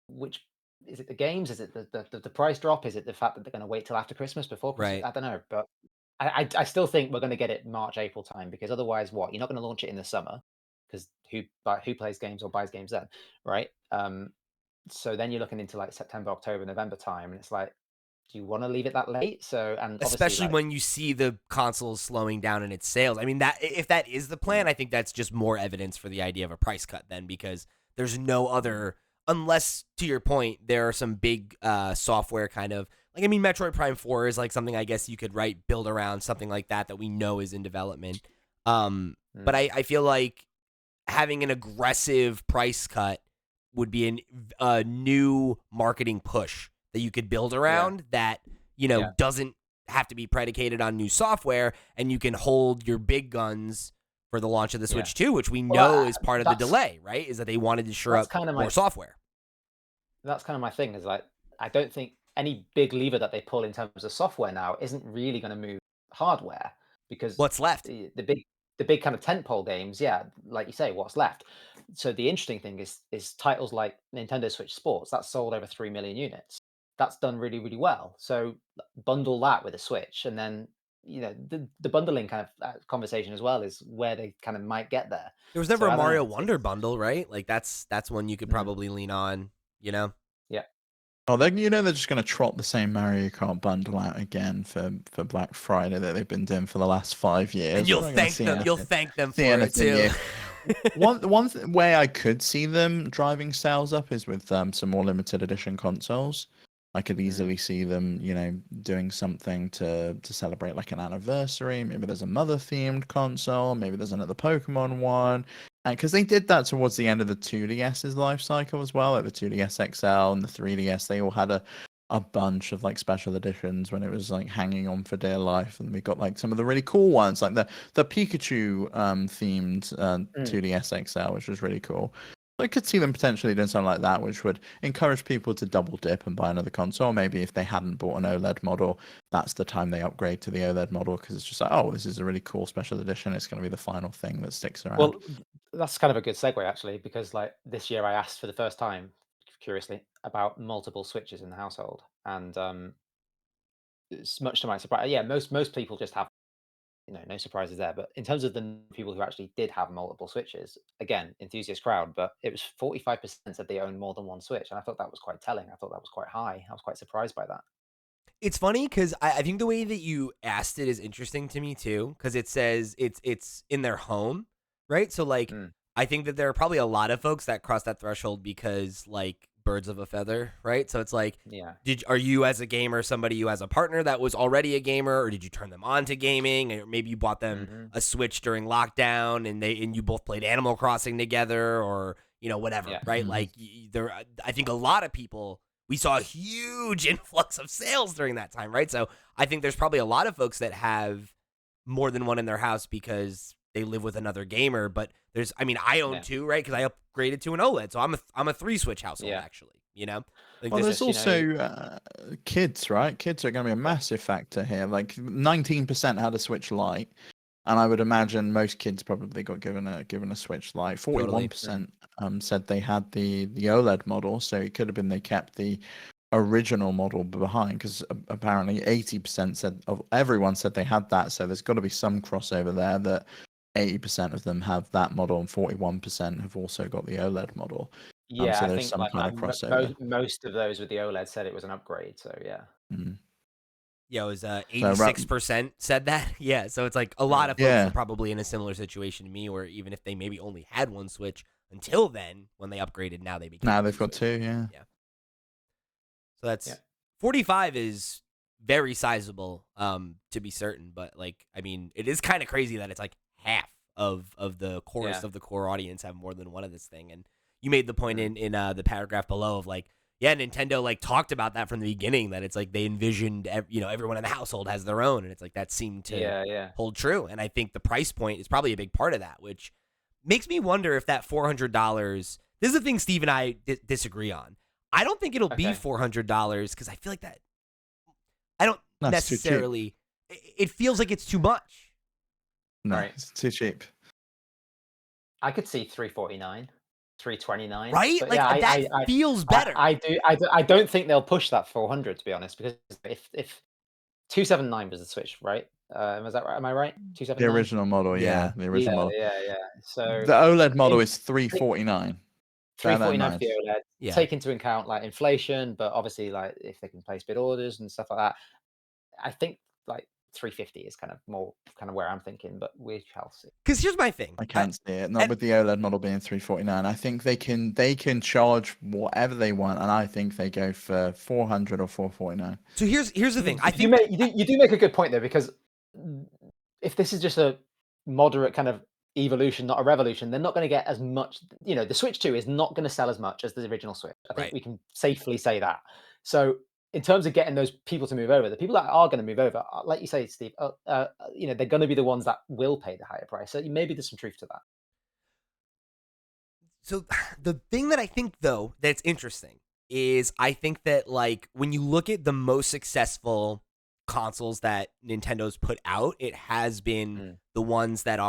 C: which is it the games? Is it the price drop? Is it the fact that they're going to wait till after Christmas before Christmas?
A: right.
C: I don't know, but I still think we're going to get it March April time because otherwise, what you're not going to launch it in the summer because who plays games or buys games then, right? So then you're looking into like September, October, November time, and it's like, do you want to leave it that late? So and obviously
A: Especially
C: like
A: when you see the consoles slowing down in its sales. I mean, that if that is the plan,
C: yeah,
A: I think that's just more evidence for the idea of a price cut then, because there's no other, unless to your point, there are some big software kind of like, I mean, Metroid Prime 4 is like something I guess you could build around something like that we know is in development. But
C: mm,
A: I feel like having an aggressive price cut would be a new marketing push that you could build
C: yeah,
A: around that,
C: yeah.
A: doesn't have to be predicated on new software, and you can hold your big guns for the launch of the
C: Yeah.
A: Switch 2, which we
C: Well,
A: know is part of the
C: that's
A: delay, right? Is that they wanted to shore
C: that's
A: up
C: kind of
A: more
C: my
A: software.
C: thing is like I don't think any big lever that they pull in terms of software now isn't really going to move hardware because
A: What's left?
C: the big kind of tentpole games, yeah, like you say, what's left. So the interesting thing is titles like Nintendo Switch Sports that's sold over 3 million units. That's done really really well. So bundle that with a Switch, and then the bundling kind of conversation as well is where they kind of might get there.
A: There was never
C: So
A: a
C: I don't know.
A: Mario Wonder bundle, right? Like that's one you could
C: Mm,
A: probably lean on, you know?
C: yeah.
B: Oh, they're just going to trot the same Mario Kart bundle out again for Black Friday that they've been doing for the last 5 years.
A: And you'll
B: We're not gonna
A: thank
B: see
A: them. You'll
B: anything,
A: thank them
B: see
A: for it
B: anything
A: too.
B: new. Way I could see them driving sales up is with some more limited edition consoles. I could easily see them, doing something to celebrate like an anniversary. Maybe there's a mother themed console. Maybe there's another Pokemon one. And because they did that towards the end of the 2DS's life cycle as well, like the 2DS XL and the 3DS, they all had a bunch of like special editions when it was like hanging on for dear life, and we got like some of the really cool ones, like the Pikachu themed
C: Mm,
B: 2DS XL, which was really cool. I could see them potentially doing something like that, which would encourage people to double dip and buy another console. Maybe if they hadn't bought an OLED model, that's the time they upgrade to the OLED model because it's just like, oh, this is a really cool special edition. It's going to be the final thing that sticks around.
C: Well, that's kind of a good segue actually, because like this year I asked for the first time, curiously, about multiple switches in the household, and it's much to my surprise. Yeah, most people just have no surprises there. But in terms of the people who actually did have multiple switches, again, enthusiast crowd, but it was 45% said they own more than one switch, and I thought that was quite telling. I thought that was quite high. I was quite surprised by that.
A: It's funny because I think the way that you asked it is interesting to me too, because it says it's in their home, right? So like,
C: Mm,
A: I think that there are probably a lot of folks that cross that threshold because like birds of a feather, right? So it's like,
C: yeah.
A: are you as a gamer somebody you as a partner that was already a gamer, or did you turn them on to gaming, or maybe you bought them
C: Hmm.
A: a Switch during lockdown and you both played Animal Crossing together, or whatever,
C: Yeah.
A: right?
B: Mhm.
A: Like I think a lot of people, we saw a huge influx of sales during that time, right? So I think there's probably a lot of folks that have more than one in their house because they live with another gamer. But I own
C: Yeah.
A: two, right? Because I upgraded to an OLED, so I'm a 3 switch household
C: Yeah.
A: actually. Like
B: Well,
A: this.
B: there's
C: Just
B: also kids, right? Kids are going to be a massive factor here. Like 19% had a Switch Lite, and I would imagine most kids probably got given a Switch Lite.
A: Totally.
B: 41% said they had the OLED model, so it could have been they kept the original model behind because apparently 80% said of everyone said they had that. So there's got to be some crossover there that 80% of them have that model and 41% have also got the OLED model.
C: Yeah,
B: So
C: I
B: there's
C: think
B: some
C: like
B: kind of crossover.
C: most of those with the OLED said it was an upgrade. So yeah.
B: Mm.
A: Yeah, it was
B: So
A: 86% said that. Yeah, so it's like a lot
C: Mm,
A: of folks
B: yeah.
A: were probably in a similar situation to me, where even if they maybe only had one Switch, until then, when they upgraded, now they became.
B: Now they've got two, yeah.
A: So that's 45 is very sizable, to be certain. But like, I mean, it is kind of crazy that it's like half of the chorus of the core audience have more than one of this thing. And you made the point in the paragraph below of like, yeah, Nintendo like talked about that from the beginning, that it's like they envisioned, everyone in the household has their own, and it's like that seemed to hold true. And I think the price point is probably a big part of that, which makes me wonder if that $400. This is the thing Steve and I disagree on. I don't think it'll be $400 because I feel like that. I don't necessarily. It feels like it's too much.
B: No, it's too cheap.
C: I could see $349, $329.
A: Right?
C: But
A: like that feels better.
C: I do. I don't think they'll push that $400, to be honest, because if $279 was the Switch, right? Was that right? Am I right? $279.
B: The original model, yeah. The original model.
C: Yeah. So
B: the OLED model is $349.
C: $349 for the OLED. Take into account like inflation, but obviously like if they can place bid orders and stuff like that, I think like $350 is kind of where I'm thinking, but we shall see.
A: Because here's my thing.
B: I can't see it. Not with the OLED model being $349. I think they can charge whatever they want, and I think they go for $400 or $449.
A: So here's the thing. I think
C: you do make a good point there, because if this is just a moderate kind of evolution, not a revolution, they're not going to get as much. The Switch 2 is not going to sell as much as the original Switch. I think we can safely say that. So in terms of getting those people to move over, the people that are going to move over, like you say, Steve, they're going to be the ones that will pay the higher price. So maybe there's some truth to that.
A: So the thing that I think, though, that's interesting is I think that like when you look at the most successful consoles that Nintendo's put out, it has been the ones that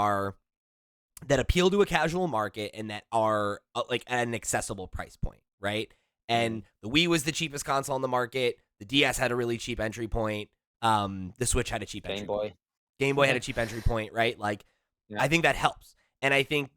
A: appeal to a casual market and that are like at an accessible price point, right? And the Wii was the cheapest console on the market. The DS had a really cheap entry point. The Switch had a cheap entry point. Game Boy had a cheap entry point, right? Like, I think that helps. And I think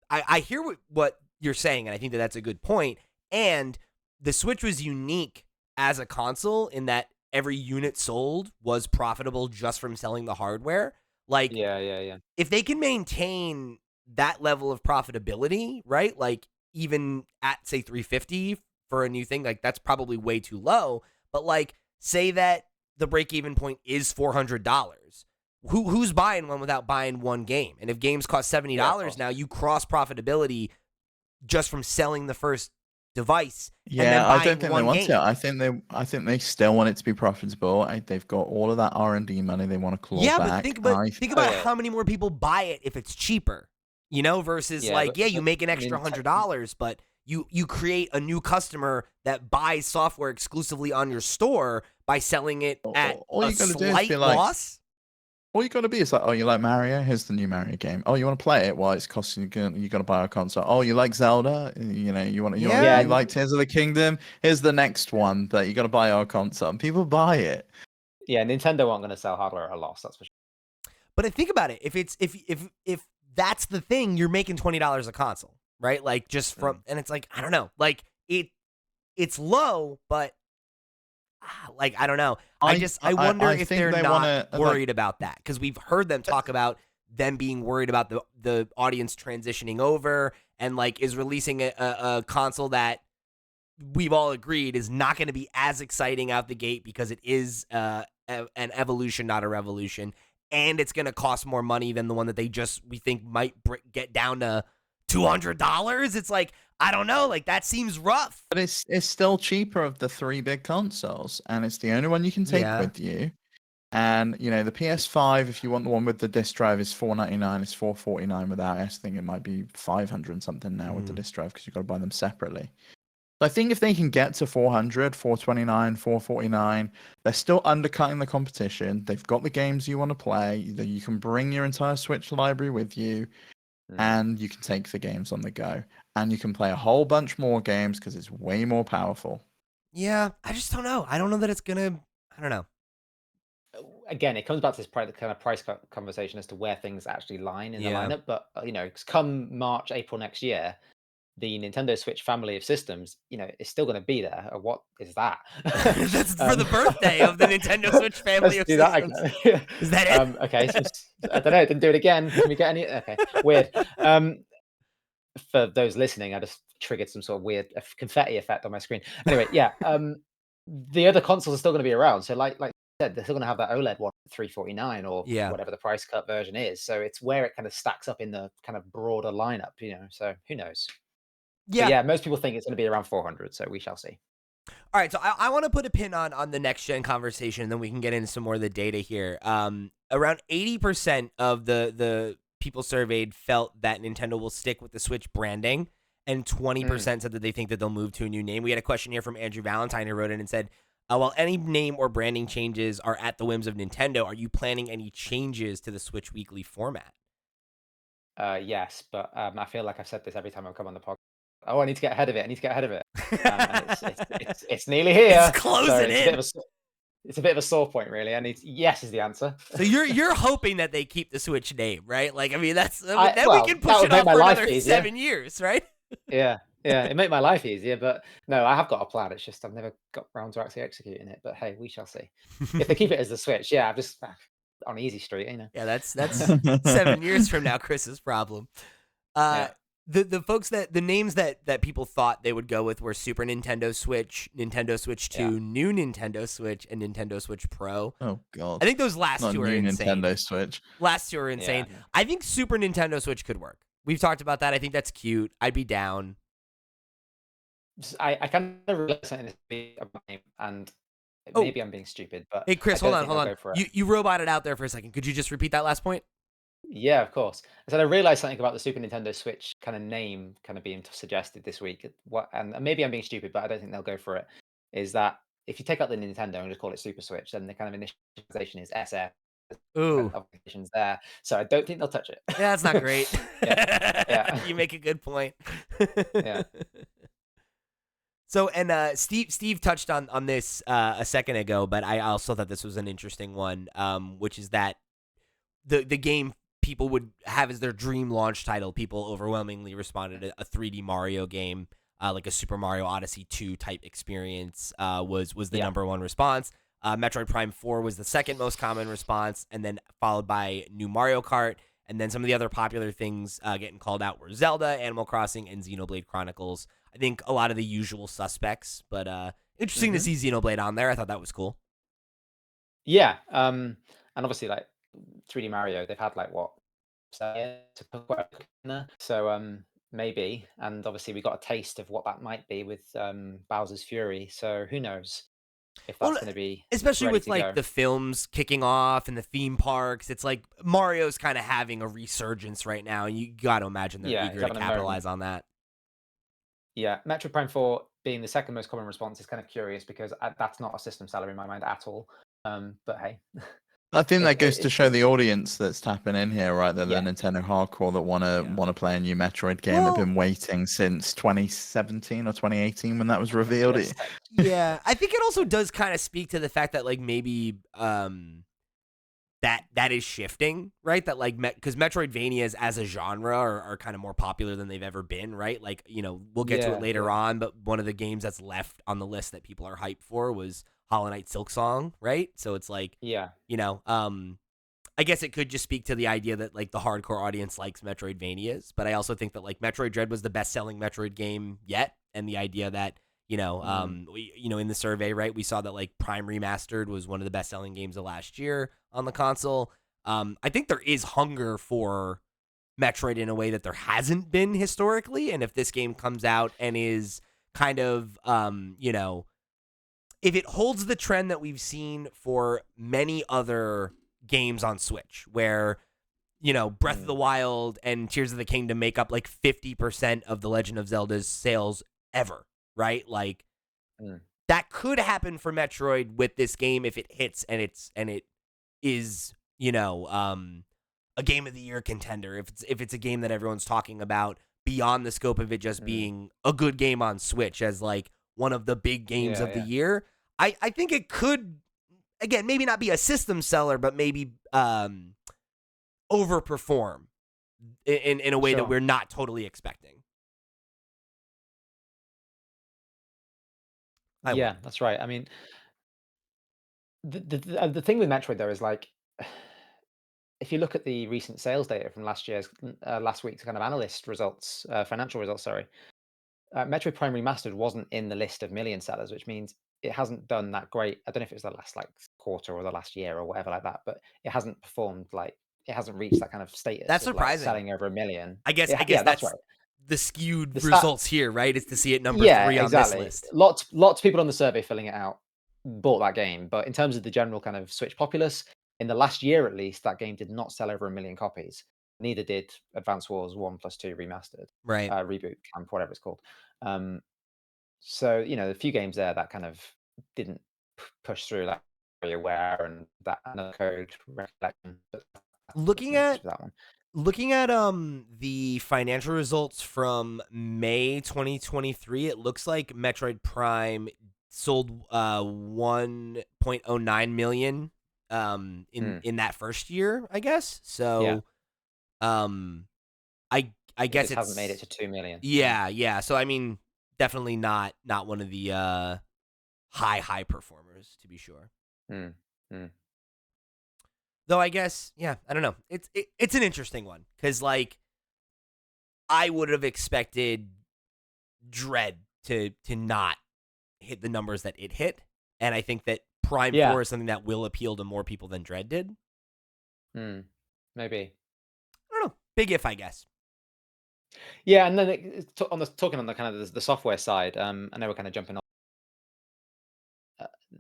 A: I hear what you're saying, and I think that that's a good point. And the Switch was unique as a console in that every unit sold was profitable just from selling the hardware. Like, if they can maintain that level of profitability, right? Like, even at, say, $350 for a new thing, like, that's probably way too low. But, like, say that the break-even point is $400. Who's buying one without buying one game? And if games cost $70 now, you cross profitability just from selling the first device.
B: Yeah, I don't think they want to. I think they still want it to be profitable. They've got all of that R&D money they want to claw back.
A: Yeah, but think about how many more people buy it if it's cheaper, versus you make an extra $100, but you create a new customer that buys software exclusively on your store by selling it at a slight loss.
B: All you got to be is like, oh, you like Mario? Here's the new Mario game. Oh, you want to play it? Well, it's costing you got to buy a console. Oh, you like Zelda? You like Tears of the Kingdom? Here's the next one that you got to buy our console. And people buy it.
C: Yeah, Nintendo aren't going to sell hardware at a loss. That's for sure.
A: But think about it. If that's the thing, you're making $20 a console, right? Like just from, and it's like, I don't know, like it's low, but like, I don't know. I wonder if they're not worried about that, because we've heard them talk about them being worried about the audience transitioning over, and like is releasing a console that we've all agreed is not going to be as exciting out the gate because it is an evolution, not a revolution, and it's going to cost more money than the one that we think might get down to $200. It's like, I don't know, like that seems rough.
B: But it's still cheaper of the three big consoles, and it's the only one you can take with you. And the PS5, if you want the one with the disc drive, is $499. It's $449 without. I think it might be $500 and something now with the disc drive, because you've got to buy them separately. So I think if they can get to $400, $429, $449, they're still undercutting the competition. They've got the games you want to play. You can bring your entire Switch library with you, and you can take the games on the go. And you can play a whole bunch more games because it's way more powerful.
A: Yeah, I just don't know. I don't know that it's gonna. I don't know.
C: Again, it comes back to this kind of price conversation as to where things actually line in the lineup. But come March, April next year, the Nintendo Switch family of systems, is still going to be there. Or what is that?
A: That's for the birthday of the Nintendo Switch family of systems. Is that it?
C: Okay, so I don't know. Didn't do it again. Can we get any? Okay, weird. for those listening, I just triggered some sort of weird confetti effect on my screen. Anyway, yeah, the other consoles are still going to be around. So, like I said, they're still going to have that OLED one, 349 or
A: Yeah.
C: whatever the price cut version is. So it's where it kind of stacks up in the kind of broader lineup, So who knows? But
A: Yeah.
C: yeah, most people think it's going to be around 400. So we shall see.
A: All right, so I want to put a pin on the next gen conversation, and then we can get into some more of the data here. Around 80% of the people surveyed felt that Nintendo will stick with the Switch branding, and 20% said that they think that they'll move to a new name. We had a question here from Andrew Valentine who wrote in and said, "While any name or branding changes are at the whims of Nintendo, are you planning any changes to the Switch Weekly format?"
C: Yes, but I feel like I've said this every time I've come on the podcast. Oh, I need to get ahead of it. I need to get ahead of it. And it's nearly
A: It's
C: here.
A: closing
C: So it's a bit
A: in.
C: of it's a bit of a sore point, really. Yes is the answer.
A: So you're hoping that they keep the Switch name, right? Like, I mean, then we
C: Well,
A: can
C: that
A: push
C: would
A: it
C: make
A: off
C: my
A: for
C: life
A: another
C: easier.
A: 7 years, right?
C: Yeah, it'd make my life easier. But no, I have got a plan. It's just I've never got round to actually executing it. But hey, we shall see. If they keep it as the Switch, yeah, I'm just on easy street.
A: Yeah, that's 7 years from now, Chris's problem.
C: Yeah.
A: The folks the names that people thought they would go with were Super Nintendo Switch, Nintendo Switch 2,
C: Yeah.
A: new Nintendo Switch, and Nintendo Switch Pro.
B: Oh God.
A: I think those last
B: Not
A: two are
B: new
A: insane.
B: Nintendo Switch.
A: Last two are insane.
C: Yeah.
A: I think Super Nintendo Switch could work. We've talked about that. I think that's cute. I'd be down.
C: I kind of realized something this week about my name, and
A: Oh.
C: maybe I'm being stupid, but
A: Hey, Chris,
C: I
A: hold
C: don't
A: on,
C: think
A: hold
C: they'll
A: on.
C: go for it.
A: You roboted out there for a second. Could you just repeat that last point?
C: Yeah, of course. I said I realized something about the Super Nintendo Switch kind of name kind of being suggested this week. What, and maybe I'm being stupid, but I don't think they'll go for it. Is that if you take out the Nintendo and just call it Super Switch, then the kind of initialization is SF.
A: Ooh.
C: Applications there, so I don't think they'll touch it.
A: Yeah, that's not great.
C: Yeah.
A: You make a good point.
C: Yeah.
A: So, and Steve touched on this a second ago, but I also thought this was an interesting one, which is that the game people would have as their dream launch title, people overwhelmingly responded to a 3D Mario game, like a Super Mario Odyssey 2 type experience, was the number one response. Metroid Prime 4 was the second most common response, and then followed by new Mario Kart. And then some of the other popular things getting called out were Zelda, Animal Crossing, and Xenoblade Chronicles. I think a lot of the usual suspects, but interesting to see Xenoblade on there. I thought that was cool.
C: Yeah, and obviously like 3D Mario, they've had like what, 7 years to put quite a bit in there. So maybe, and obviously we got a taste of what that might be with Bowser's Fury. So who knows if that's going to be
A: especially
C: ready
A: with
C: to
A: like
C: go.
A: the films kicking off and the theme parks. It's like Mario's kind of having a resurgence right now, and you got to imagine they're
C: Yeah,
A: eager
C: he's
A: to
C: having a
A: capitalize
C: moment.
A: on that.
C: Yeah, Metroid Prime 4 being the second most common response is kind of curious because that's not a system seller in my mind at all. But hey,
B: I think that goes to
C: it's
B: show the audience that's tapping in here, right? That
C: Yeah.
B: the Nintendo hardcore that wanna play a new Metroid game have
A: Well-
B: been waiting since 2017 or 2018 when that was revealed.
C: Yes.
A: Yeah, I think it also does kind of speak to the fact that like maybe that is shifting, right? That like because Metroidvanias as a genre are kind of more popular than they've ever been, right? Like, we'll get to
C: Yeah,
A: it later
C: yeah.
A: on, but one of the games that's left on the list that people are hyped for was Hollow Knight Silksong, right? So it's like,
C: Yeah.
A: I guess it could just speak to the idea that like the hardcore audience likes Metroidvanias, but I also think that like Metroid Dread was the best-selling Metroid game yet, and the idea that in the survey, right, we saw that like Prime Remastered was one of the best-selling games of last year on the console. I think there is hunger for Metroid in a way that there hasn't been historically, and if this game comes out and is kind of if it holds the trend that we've seen for many other games on Switch, where Breath of the Wild and Tears of the Kingdom make up like 50% of the Legend of Zelda's sales ever, right? Like that could happen for Metroid with this game if it hits and it is a game of the year contender. If it's a game that everyone's talking about beyond the scope of it just being a good game on Switch as like one of the big games of the year, I think it could, again, maybe not be a system seller, but maybe overperform in a way that
C: Sure.
A: we're not totally expecting.
C: Yeah, that's right. I mean, the thing with Metroid though is like if you look at the recent sales data from last week's kind of analyst results, financial results, sorry, Metroid Prime Remastered wasn't in the list of million sellers, which means it hasn't done that great. I don't know if it was the last like quarter or the last year or whatever like that, but it hasn't performed like it hasn't reached that kind of status
A: That's
C: of like
A: surprising.
C: selling over 1 million.
A: I guess
C: Yeah, that's
A: that's
C: right.
A: the skewed
C: The stat,
A: results here, right? Is to see it number
C: yeah,
A: 3 on this
C: exactly.
A: list.
C: Lots of people on the survey filling it out bought that game, but in terms of the general kind of Switch populace, in the last year at least, that game did not sell over 1 million copies. Neither did Advance Wars 1+2 Remastered,
A: Right.
C: Reboot Camp, whatever it's called. So, you know, a few games there that kind of didn't push through that very aware and that another code recollection. But
A: Looking
C: that's
A: at
C: for that one.
A: the financial results from May 2023, it looks like Metroid Prime sold 1.09 million in that first year, I guess. So um I guess
C: It hasn't made it to 2 million.
A: yeah. So I mean, definitely not one of the high performers, to be sure.
C: Mm, mm.
A: Though I guess, yeah, I don't know. It's an interesting one because like I would have expected Dread to not hit the numbers that it hit, and I think that Prime 4 is something that will appeal to more people than Dread did.
C: Maybe.
A: I don't know. Big if, I guess.
C: Yeah, and then talking on the kind of the software side, I know we're kind of jumping on.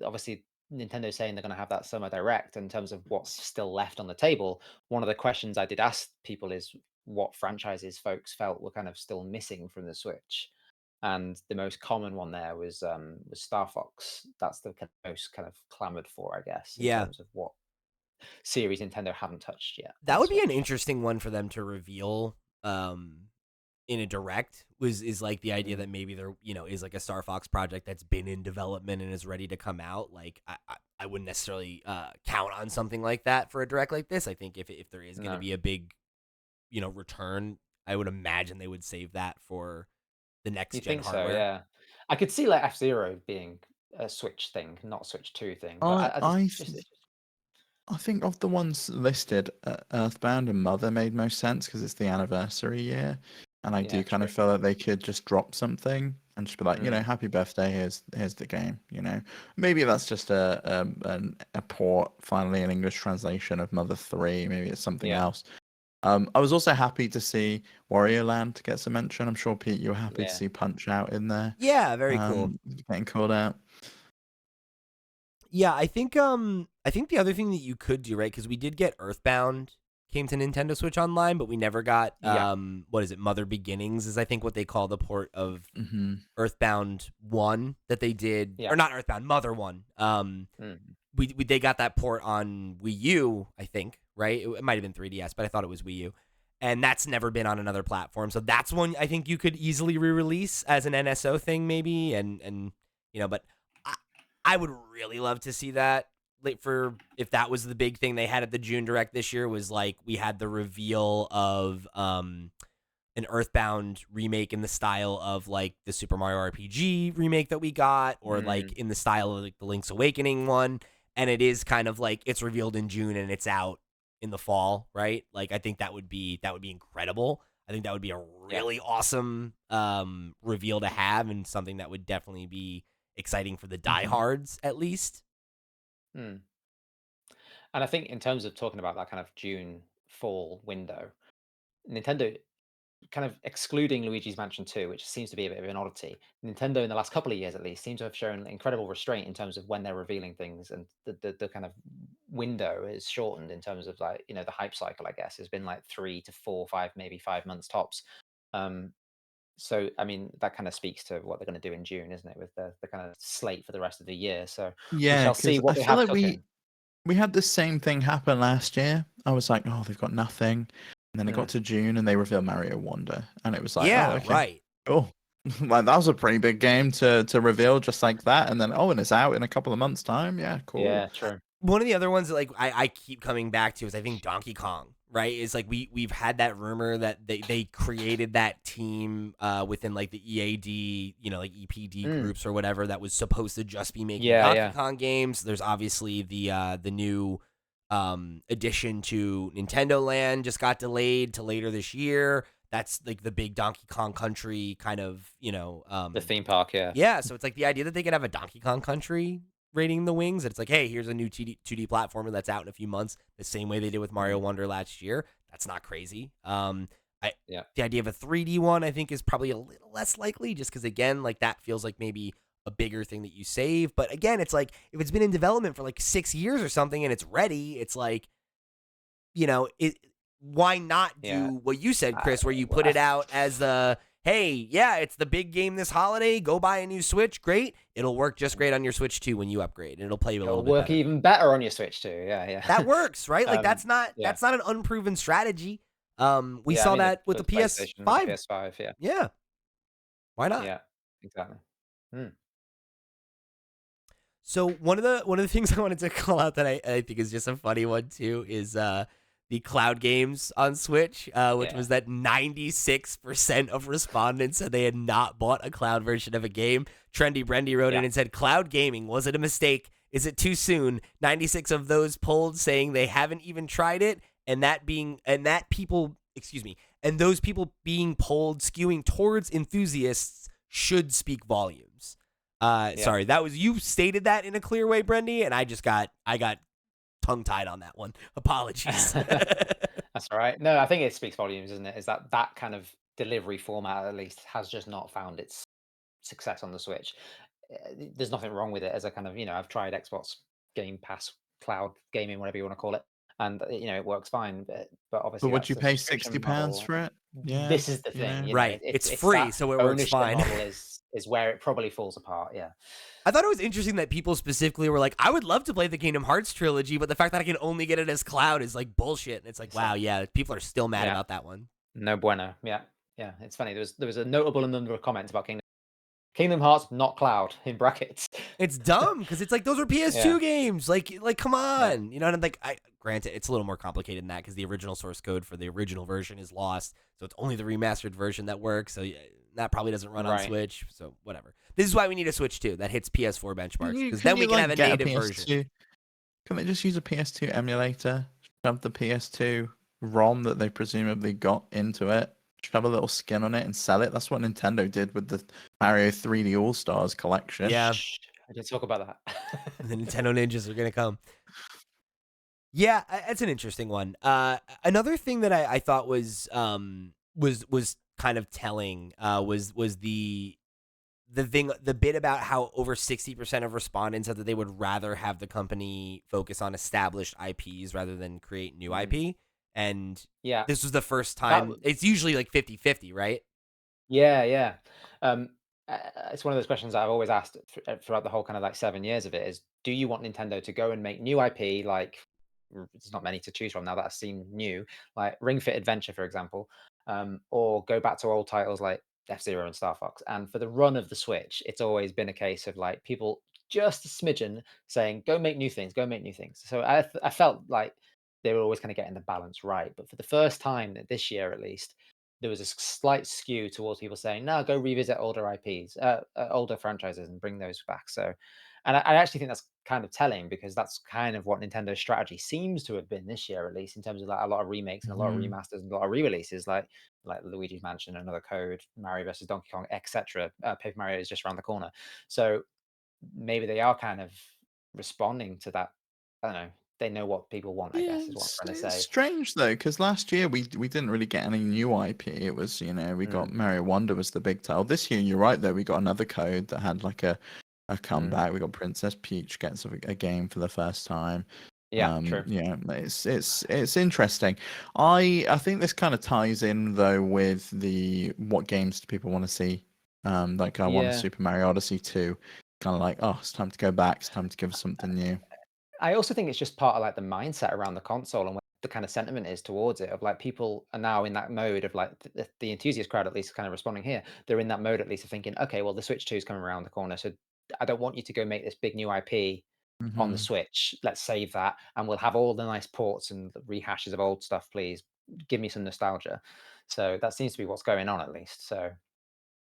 C: Obviously, Nintendo's saying they're going to have that Summer Direct. In terms of what's still left on the table, one of the questions I did ask people is what franchises folks felt were kind of still missing from the Switch, and the most common one there was Star Fox. That's the most kind of clamored for, I guess, in terms of what series Nintendo haven't touched yet.
A: That would be an interesting one for them to reveal in a direct. Is like the idea that maybe there is like a Star Fox project that's been in development and is ready to come out. Like I wouldn't necessarily count on something like that for a direct like this. I think if there is going to be a big return, I would imagine they would save that for the next gen hardware.
C: So, yeah. I could see like F-Zero being a Switch thing, not Switch 2 thing. But
B: I think of the ones listed, Earthbound and Mother made most sense because it's the anniversary year, and I do kind of feel that they could just drop something and just be like, happy birthday, here's the game. Maybe that's just a port, finally an English translation of Mother 3. Maybe it's something else. I was also happy to see Wario Land get some mention. I'm sure, Pete, you were happy to see Punch Out in there.
A: Yeah, very cool.
B: Getting called out.
A: Yeah, I think the other thing that you could do, right, because we did get Earthbound came to Nintendo Switch Online, but we never got what is it, Mother Beginnings is I think what they call the port of Earthbound 1 that they did, or not Earthbound, Mother 1. They got that port on Wii U, I think, right? It might have been 3DS, but I thought it was Wii U. And that's never been on another platform. So that's one I think you could easily re-release as an NSO thing maybe, and but I would really love to see that. If that was the big thing they had at the June Direct this year, was like we had the reveal of an Earthbound remake in the style of like the Super Mario RPG remake that we got, or like in the style of like the Link's Awakening one, and it is kind of like it's revealed in June and it's out in the fall, right? Like I think that would be incredible. I think that would be a really awesome reveal to have, and something that would definitely be exciting for the diehards at least.
C: And I think in terms of talking about that kind of June fall window, Nintendo kind of excluding Luigi's Mansion 2, which seems to be a bit of an oddity. Nintendo in the last couple of years at least seems to have shown incredible restraint in terms of when they're revealing things, and the kind of window is shortened in terms of like the hype cycle, I guess, has been like 3 to 4, 5, maybe 5 months tops. So I mean that kind of speaks to what they're going to do in June, isn't it, with the kind of slate for the rest of the year. So we shall see what they have cooking.
B: We had the same thing happen last year. I was like, oh, they've got nothing. And then it got to June and they revealed Mario Wonder. And it was like, oh, okay,
A: right.
B: Cool. Like, that was a pretty big game to reveal just like that. And then, and it's out in a couple of months' time. Yeah, cool.
C: Yeah, true.
A: One of the other ones that like I keep coming back to is I think Donkey Kong, right? Is like we've had that rumor that they created that team within like the EAD, like EPD groups or whatever, that was supposed to just be making Donkey Kong games. There's obviously the new addition to Nintendo Land just got delayed to later this year. That's like the big Donkey Kong Country kind of,
C: The theme park, yeah.
A: yeah. So it's like the idea that they could have a Donkey Kong Country rating the wings. And it's like, hey, here's a new 2D platformer that's out in a few months, the same way they did with Mario Wonder last year. That's not crazy. The idea of a 3D one, I think, is probably a little less likely, just because again, like that feels like maybe a bigger thing that you save. But again, it's like if it's been in development for like 6 years or something and it's ready, it's like, why not do what you said, Chris, where you put it out as the, hey, yeah, it's the big game this holiday. Go buy a new Switch. Great. It'll work just great on your Switch 2 when you upgrade. And it'll play you a little bit
C: work
A: better.
C: even better on your Switch 2. Yeah.
A: That works, right? Like that's not an unproven strategy. We saw that with the PS5.
C: PS5, yeah.
A: Yeah. Why not?
C: Yeah, exactly.
A: So one of the things I wanted to call out that I think is just a funny one too is the cloud games on Switch, which was that 96% of respondents said they had not bought a cloud version of a game. Trendy Brendy wrote in and said, "Cloud gaming, was it a mistake? Is it too soon?" 96 of those polled saying they haven't even tried it, and those people being polled skewing towards enthusiasts should speak volumes. Sorry, that was, you stated that in a clear way, Brendy, and I got tongue tied on that one. Apologies.
C: That's all right. No, I think it speaks volumes, isn't it? Is that kind of delivery format at least has just not found its success on the Switch. There's nothing wrong with it as a kind of, I've tried Xbox Game Pass cloud gaming, whatever you want to call it, and it works fine. But obviously,
B: But would you pay
C: subscription
B: £60
C: model.
B: for it? Yeah.
C: This is the thing,
A: right? It's free,
C: that
A: so it works
C: ownership
A: fine.
C: model is where it probably falls apart. Yeah.
A: I thought it was interesting that people specifically were like, I would love to play the Kingdom Hearts trilogy, but the fact that I can only get it as cloud is like bullshit. And it's like, wow, yeah, people are still mad about that one.
C: No bueno. Yeah. It's funny. There was a notable number of comments about Kingdom Hearts not cloud in brackets.
A: It's dumb because it's like those are PS2 games. Like come on, And I'm like, granted, it's a little more complicated than that because the original source code for the original version is lost, so it's only the remastered version that works. So that probably doesn't run on Switch. So whatever. This is why we need a Switch 2 that hits PS4 benchmarks, because then we can have a native version.
B: Can they just use a PS2 emulator? Shove the PS2 ROM that they presumably got into it, shove a little skin on it, and sell it? That's what Nintendo did with the Mario 3D All Stars collection.
A: Yeah,
C: I did talk about that.
A: The Nintendo Ninjas are gonna come. Yeah, it's an interesting one. Another thing that I thought was kind of telling was the bit about how over 60% of respondents said that they would rather have the company focus on established IPs rather than create new IP. And this was the first time. It's usually like 50-50, right?
C: Yeah. It's one of those questions that I've always asked throughout the whole kind of like 7 years of it is, do you want Nintendo to go and make new IP? Like, there's not many to choose from now that seem new, like Ring Fit Adventure, for example, or go back to old titles like F-Zero and Star Fox. And for the run of the Switch, it's always been a case of like people just a smidgen saying, go make new things. So I felt like they were always kind of getting the balance right. But for the first time this year, at least, there was a slight skew towards people saying, no, go revisit older IPs, older franchises and bring those back. So, and I actually think that's kind of telling, because that's kind of what Nintendo's strategy seems to have been this year, at least in terms of like a lot of remakes and a lot of remasters and a lot of re-releases, like Luigi's Mansion, Another Code, Mario vs. Donkey Kong, etc. Paper Mario is just around the corner. So maybe they are kind of responding to that. I don't know. They know what people want, I guess, is what I'm trying to say.
B: It's strange though, because last year we didn't really get any new IP. It was, we got Mario Wonder was the big title. This year, you're right though, we got Another Code that had like a comeback. We got Princess Peach gets a game for the first time.
C: Yeah, true.
B: Yeah, it's interesting. I think this kind of ties in though with what games do people want to see? Like I want Super Mario Odyssey 2. Kind of like, oh, it's time to go back. It's time to give us something new.
C: I also think it's just part of like the mindset around the console and what the kind of sentiment is towards it, of like people are now in that mode of like the enthusiast crowd, at least, kind of responding here. They're in that mode at least of thinking, okay, well, the Switch 2 is coming around the corner, so I don't want you to go make this big new IP on the Switch. Let's save that, and we'll have all the nice ports and rehashes of old stuff, please. Give me some nostalgia. So that seems to be what's going on, at least. So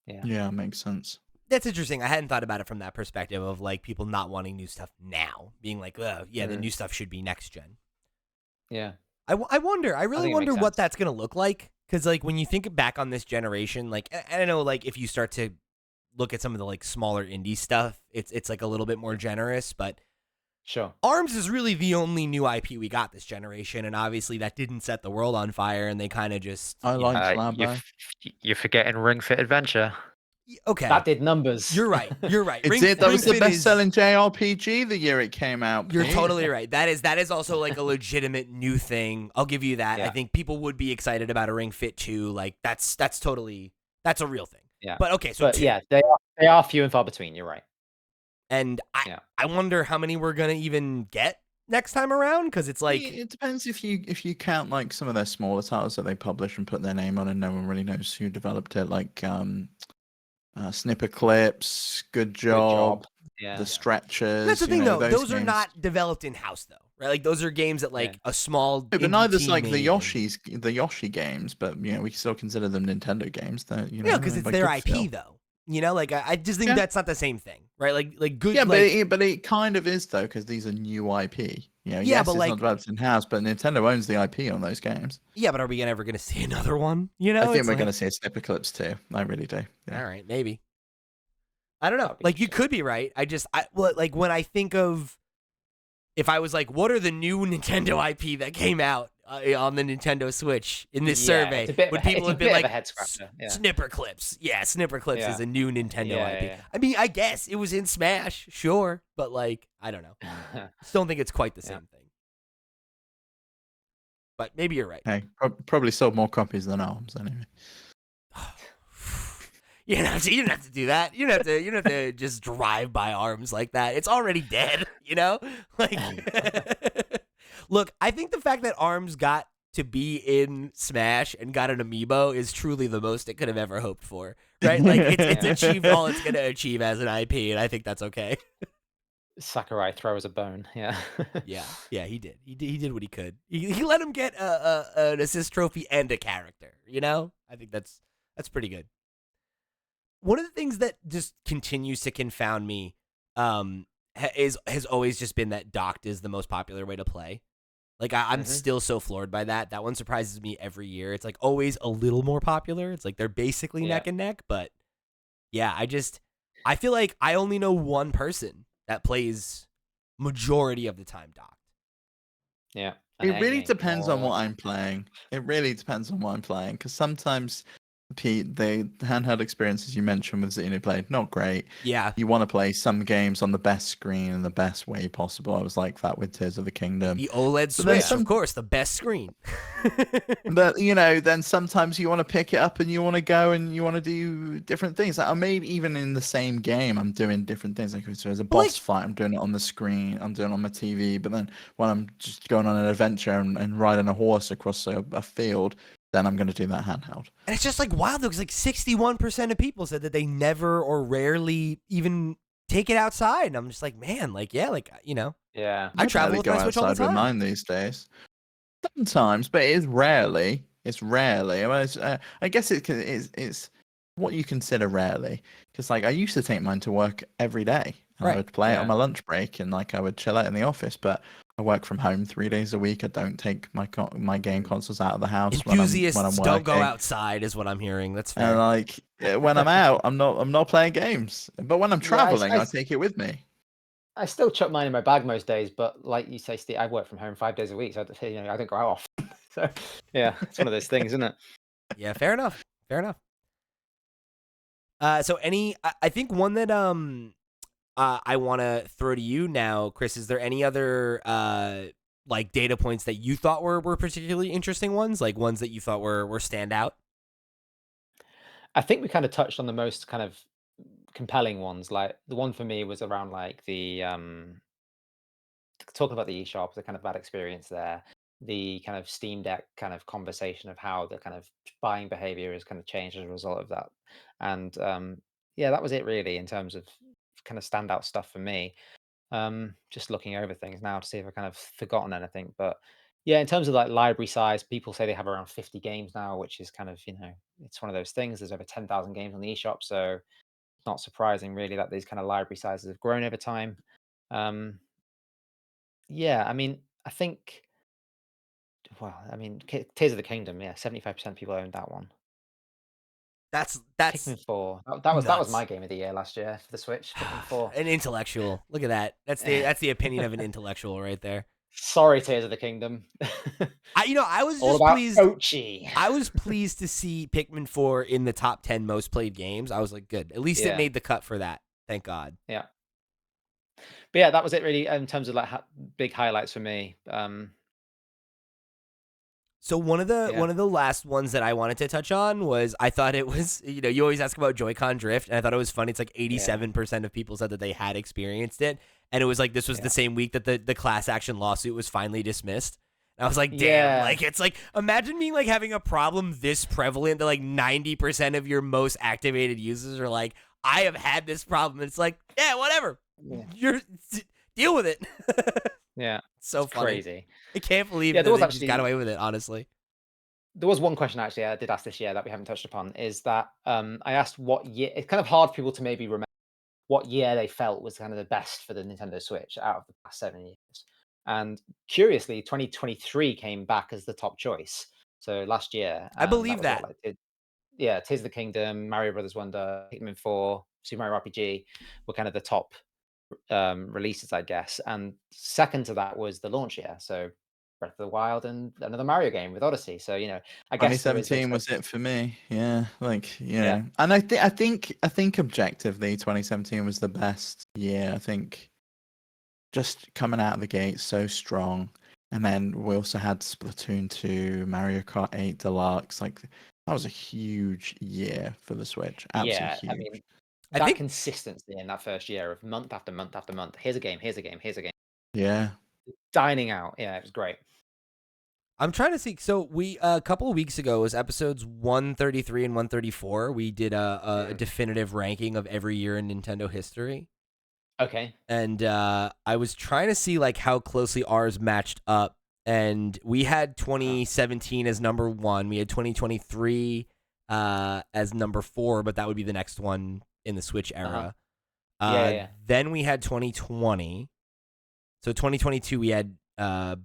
B: yeah, makes sense.
A: That's interesting. I hadn't thought about it from that perspective of like people not wanting new stuff now, being like, the new stuff should be next gen.
C: Yeah,
A: I wonder. I
C: I
A: really
C: think it
A: wonder
C: makes
A: what
C: sense.
A: that's gonna look like. Because like when you think back on this generation, like I don't know, like if you start to look at some of the like smaller indie stuff, it's like a little bit more generous. But
C: Sure.
A: Arms is really the only new IP we got this generation, and obviously that didn't set the world on fire, and they kind of just
B: I
A: you know.
B: like Labo.
D: You're forgetting Ring Fit Adventure.
A: Okay,
C: That did numbers.
A: you're right. You're right.
B: It
A: Ring
B: did. That
A: Ring
B: was the
A: Fit is.
B: best-selling JRPG the year it came out,
A: You're
B: Pete.
A: totally right. That is also like a legitimate new thing. I'll give you that. I
C: Yeah,
A: think people would be excited about a Ring Fit 2. Like that's totally that's a real thing.
C: yeah.
A: But okay, so
C: But
A: 2.
C: yeah, they are few and far between. You're right.
A: And I
C: Yeah.
A: I wonder how many we're going to even get next time around because it's like
B: It depends if you count like some of their smaller titles that they publish and put their name on, and no one really knows who developed it, like Snipper Clips, Good
C: Good
B: Job,
C: job. Yeah.
B: The Stretchers.
A: that's the
B: You
A: thing
B: know
A: though.
B: those
A: Those are
B: games.
A: not developed in house though, right? Like those are games that
C: Yeah.
A: like a small
B: No, but
A: indie
B: neither's
A: team
B: like
A: made
B: the
A: and-
B: Yoshi games, but we still consider them Nintendo games. That
A: Yeah, because it's
B: like
A: their
B: good
A: IP
B: feel.
A: though. You know, like I just think
B: Yeah.
A: that's not the same thing, right? Like good.
B: Yeah,
A: like,
B: but it kind of is though, because these are new IP.
A: Yeah,
B: Yes,
A: but
B: it's
A: like-
B: not developed in house, but Nintendo owns the IP on those games.
A: yeah, but are we ever gonna see another one? You know,
B: I think
A: It's
B: we're
A: like-
B: going to see a Snipper Clips too. I really do. Yeah.
A: All right, maybe. I don't know.
C: That'd be
A: Like you
C: interesting.
A: could be right. Like when I think of if I was like, what are the new Nintendo IP that came out on the Nintendo Switch in this
C: Yeah,
A: survey?
C: it's a bit
A: Would
C: of a-
A: people
C: it's a
A: have been
C: bit of
A: like
C: a head scratcher, yeah.
A: Snipper Clips? Yeah, Snipper Clips
C: Yeah.
A: is a new Nintendo
C: Yeah,
A: IP.
C: yeah, yeah.
A: I mean, I guess it was in Smash, sure, but like I don't know. Still don't think it's quite the
C: Yeah.
A: same thing. But maybe you're right.
B: Hey, probably sold more copies than Arms anyway.
A: You don't have to do that. You don't have to just drive by Arms like that. It's already dead, you know? Like look, I think the fact that Arms got to be in Smash and got an amiibo is truly the most it could have ever hoped for. Right? Like it's achieved all it's gonna achieve as an IP, and I think that's okay.
C: Sakurai throws a bone. Yeah.
A: Yeah, he did. He did what he could. He let him get an assist trophy and a character, you know? I think that's pretty good. One of the things that just continues to confound me has always just been that docked is the most popular way to play. Like I'm
C: Mhm.
A: still so floored by that. That one surprises me every year. It's like always a little more popular. It's like they're basically
C: Yeah.
A: neck and neck, but yeah, I feel like I only know one person that plays majority of the time docked.
C: Yeah.
B: It
C: And
B: really
C: ain't
B: depends on
C: more.
B: what I'm playing. It really depends on what I'm playing, because sometimes, Pete, the handheld experiences you mentioned with Xenoblade, not great.
A: Yeah.
B: You want to play some games on the best screen in the best way possible. I was like that with Tears of the Kingdom.
A: The OLED
B: But then
A: Switch,
B: some-
A: of course, the best screen.
B: But then sometimes you want to pick it up and you want to go and you want to do different things. Like, or maybe even in the same game, I'm doing different things. Like so there's a boss fight, I'm doing it on the screen, I'm doing it on my TV. But then when I'm just going on an adventure and riding a horse across a field, then I'm going to do that handheld.
A: And it's just like wild though, because like 61% of people said that they never or rarely even take it outside. And I'm just like, man, like, yeah, like, you know,
C: Yeah.
A: I travel with
B: go
A: my Switch all the
B: outside with
A: time.
B: mine these days. Sometimes, but it is rarely. It's rarely. I guess it's what you consider rarely. Because like I used to take mine to work every day, and
A: Right,
B: I would play it
C: yeah.
B: on my lunch break, and like I would chill out in the office. But I work from home 3 days a week. I don't take my game consoles out of the house
A: Enthusiasts
B: when I'm
A: don't go
B: working.
A: outside, is what I'm hearing. That's fair.
B: And like when I'm out, I'm not playing games. But when I'm
C: Yeah,
B: traveling,
C: I
B: I take it with me.
C: I still chuck mine in my bag most days, but like you say, Steve, I work from home 5 days a week, so I don't go out often. So yeah, it's one of those things, isn't it?
A: Yeah, fair enough. Fair enough. So I think one that I want to throw to you now, Chris. Is there any other like data points that you thought were particularly interesting ones, like ones that you thought were standout?
C: I think we kind of touched on the most kind of compelling ones. Like the one for me was around like the talking about the eShop, the kind of bad experience there, the kind of Steam Deck kind of conversation of how the kind of buying behavior has kind of changed as a result of that. And yeah, that was it really in terms of kind of standout stuff for me. Just looking over things now to see if I've kind of forgotten anything. But yeah, in terms of like library size, people say they have around 50 games now, which is kind of, it's one of those things. There's over 10,000 games on the eShop. So it's not surprising really that these kind of library sizes have grown over time. Um, yeah, I mean, I think well, I mean, Tears of the Kingdom, yeah, 75% of people owned that one.
A: That's
C: Pikmin 4, that was my
A: nuts.
C: game of the year last year for the Switch. Pikmin 4.
A: An intellectual. Look at that. That's the opinion of an intellectual right there.
C: Sorry, Tears of the Kingdom.
A: I was
C: All
A: just
C: about
A: pleased.
C: Ochi.
A: I was pleased to see Pikmin 4 in the top 10 most played games. I was like, good. At least it
C: Yeah.
A: made the cut for that. Thank God.
C: Yeah. But yeah, that was it really in terms of like big highlights for me.
A: So one of
C: Yeah.
A: the last ones that I wanted to touch on was I thought it was, you always ask about Joy-Con drift, and I thought it was funny. It's like 87% of people said that they had experienced it, and it was like this was the same week that the class action lawsuit was finally dismissed. And I was like, damn,
C: Yeah.
A: like it's like imagine being like having a problem this prevalent that like 90% of your most activated users are like, I have had this problem. And it's like, yeah, whatever.
C: Yeah.
A: Deal with it.
C: Yeah.
A: So
C: It's
A: funny.
C: crazy.
A: I can't believe
C: Yeah,
A: that
C: there was
A: they just got
C: actually-
A: away with it, honestly.
C: There was one question actually I did ask this year that we haven't touched upon, is that I asked what year. It's kind of hard for people to maybe remember what year they felt was kind of the best for the Nintendo Switch out of the past 7 years. And curiously, 2023 came back as the top choice. So last year,
A: I believe
C: was
A: that.
C: what, Tears of the Kingdom, Mario Brothers Wonder, Pikmin 4, Super Mario RPG were kind of the top releases, I guess. And second to that was the launch year. So Breath of the Wild and another Mario game with Odyssey. So I guess there is
B: 2017
C: those-
B: was it for me. Yeah,
C: Yeah.
B: and I think objectively 2017 was the best year. I think just coming out of the gate so strong, and then we also had Splatoon 2, Mario Kart 8 Deluxe. Like that was a huge year for the Switch. Absolutely
C: Yeah,
B: huge.
C: I mean,
A: I
C: that
A: think-
C: consistency in that first year of month after month after month. Here's a game. Here's a game. Here's a game.
B: Yeah.
C: Dining out. Yeah, it was great.
A: I'm trying to see. So we a couple of weeks ago was episodes 133 and 134. We did a definitive ranking of every year in Nintendo history,
C: Okay.
A: and I was trying to see like how closely ours matched up. And we had 2017 as number 1. We had 2023 as number 4, but that would be the next one in the Switch era.
C: Yeah.
A: Then we had 2020. So 2022 we had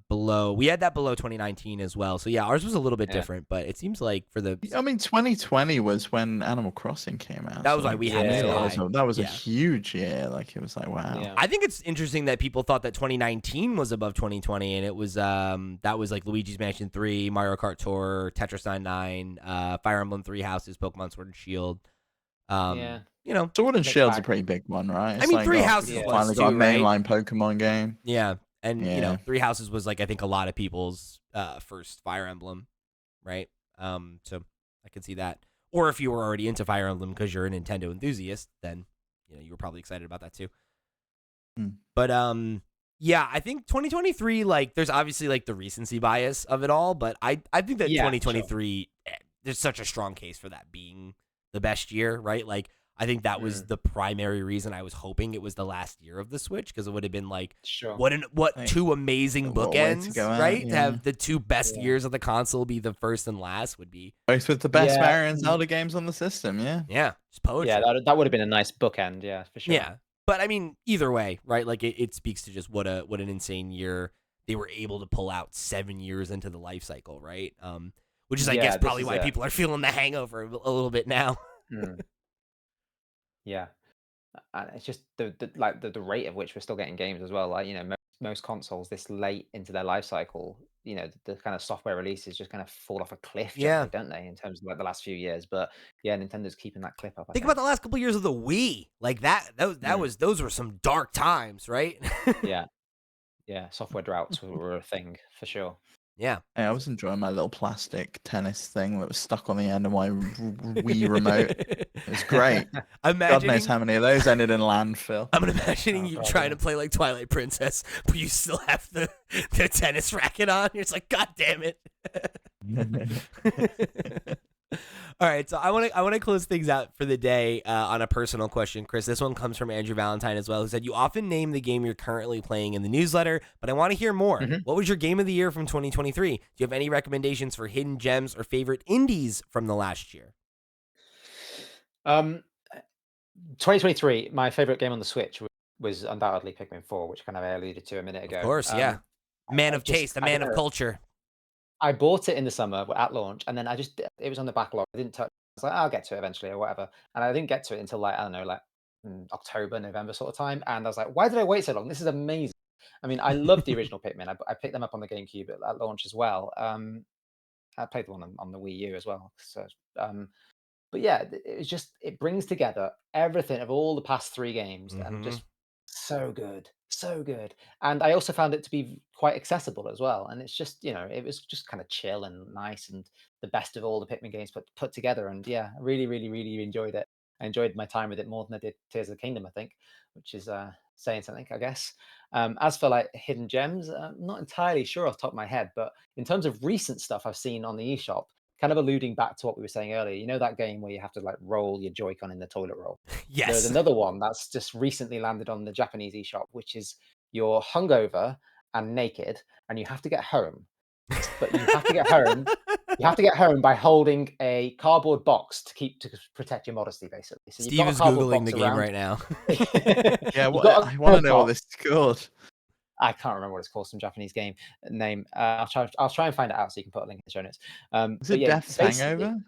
A: below 2019 as well. So yeah, ours was a little bit
C: Yeah.
A: different, but it seems like for the
B: I mean, 2020 was when Animal Crossing came out.
A: That was
B: so,
A: why we
C: had it so
B: that was a
A: high. Yeah.
B: huge year. Like it was like wow.
C: Yeah.
A: I think it's interesting that people thought that 2019 was above 2020, and it was that was like Luigi's Mansion 3, Mario Kart Tour, Tetris 99, Fire Emblem 3 Houses, Pokemon Sword and Shield.
C: Yeah.
B: Sword and
C: Mixed
B: Shield's a
C: bag.
B: pretty big one, right?
A: I mean, Three Houses
C: was
B: finally
A: too,
B: got a
A: right?
B: mainline Pokemon game.
A: Yeah, and
B: Yeah.
A: Three Houses was like I think a lot of people's first Fire Emblem, right? So I can see that. Or if you were already into Fire Emblem because you're a Nintendo enthusiast, then you were probably excited about that too. But yeah, I think 2023, like, there's obviously like the recency bias of it all, but I think that
C: Yeah,
A: 2023, there's such a strong case for that being the best year, right? Like, I think that was the primary reason I was hoping it was the last year of the Switch, because it would have been like,
C: Sure.
A: what
B: Like,
A: two amazing
B: what way to
A: bookends,
B: go out,
A: right? To
B: yeah.
A: have the two best
C: Yeah.
A: years of the console be the first and last would be,
B: Both with the best
C: Yeah.
B: Mario and Zelda games on the system, yeah.
A: just poetry.
C: Yeah, that would have been a nice bookend. Yeah, for sure.
A: Yeah, but I mean, either way, right? Like it speaks to just what an insane year they were able to pull out 7 years into the life cycle, right? Which is, I
C: Yeah,
A: guess,
C: this
A: probably
C: is
A: why
C: it.
A: people are feeling the hangover a little bit now.
C: Mm. Yeah. And it's just the rate at which we're still getting games as well. Like most consoles this late into their life cycle, the kind of software releases just kind of fall off a cliff,
A: Yeah.
C: generally, don't they? In terms of like the last few years, but yeah, Nintendo's keeping that clip up. I
A: Think about the last couple years of the Wii, like that. Those were some dark times, right?
C: Yeah, software droughts were a thing for sure.
A: Yeah.
B: Hey, I was enjoying my little plastic tennis thing that was stuck on the end of my Wii remote. It was great. God knows how many of those ended in landfill.
A: I'm imagining
C: Oh,
A: you
C: God,
A: trying
C: yeah.
A: to play like Twilight Princess, but you still have the tennis racket on. You're just like, God damn it. All right, so I want to close things out for the day on a personal question, Chris. This one comes from Andrew Valentine as well, who said, you often name the game you're currently playing in the newsletter, but I want to hear more. What was your game of the year from 2023? Do you have any recommendations for hidden gems or favorite indies from the last year?
C: 2023, my favorite game on the Switch was undoubtedly Pikmin 4, which kind of I alluded to a minute ago.
A: Of course, yeah. Man of
C: just-
A: taste, a
C: I
A: man
C: don't
A: of
C: know.
A: culture.
C: I bought it in the summer at launch, and then it was on the backlog. I didn't touch. I was like, I'll get to it eventually or whatever, and I didn't get to it until like I don't know, like October, November sort of time. And I was like, why did I wait so long? This is amazing. I mean, I love the original Pikmin. I picked them up on the GameCube at launch as well. I played the one on the Wii U as well. So, but yeah, it brings together everything of all the past 3 games, and
A: Mhm.
C: just so good, so good. And I also found it to be quite accessible as well. And it's just it was just kind of chill and nice, and the best of all the Pikmin games put together. And yeah, I really, really, really enjoyed it. I enjoyed my time with it more than I did Tears of the Kingdom, I think, which is saying something, I guess. As for like hidden gems, I'm not entirely sure off the top of my head, but in terms of recent stuff I've seen on the eShop, kind of alluding back to what we were saying earlier, you know that game where you have to like roll your Joy-Con in the toilet roll? There's
A: Yes.
C: another one that's just recently landed on the Japanese eShop, which is you're hungover and naked, and you have to get home. But you have to get home. You have to get home by holding a cardboard box to protect your modesty, basically. So you've
A: Steve
C: got a
A: is
C: cardboard
A: Googling
C: box
A: the game
C: around.
A: right now.
B: Yeah,
C: You've got a
B: I want to know what
C: cardboard
B: this is called.
C: I can't remember what it's called, some Japanese game name. I'll try and find it out so you can put a link in the show notes.
B: Is
C: But
B: it
C: yeah,
B: Death's
C: basically,
B: Hangover?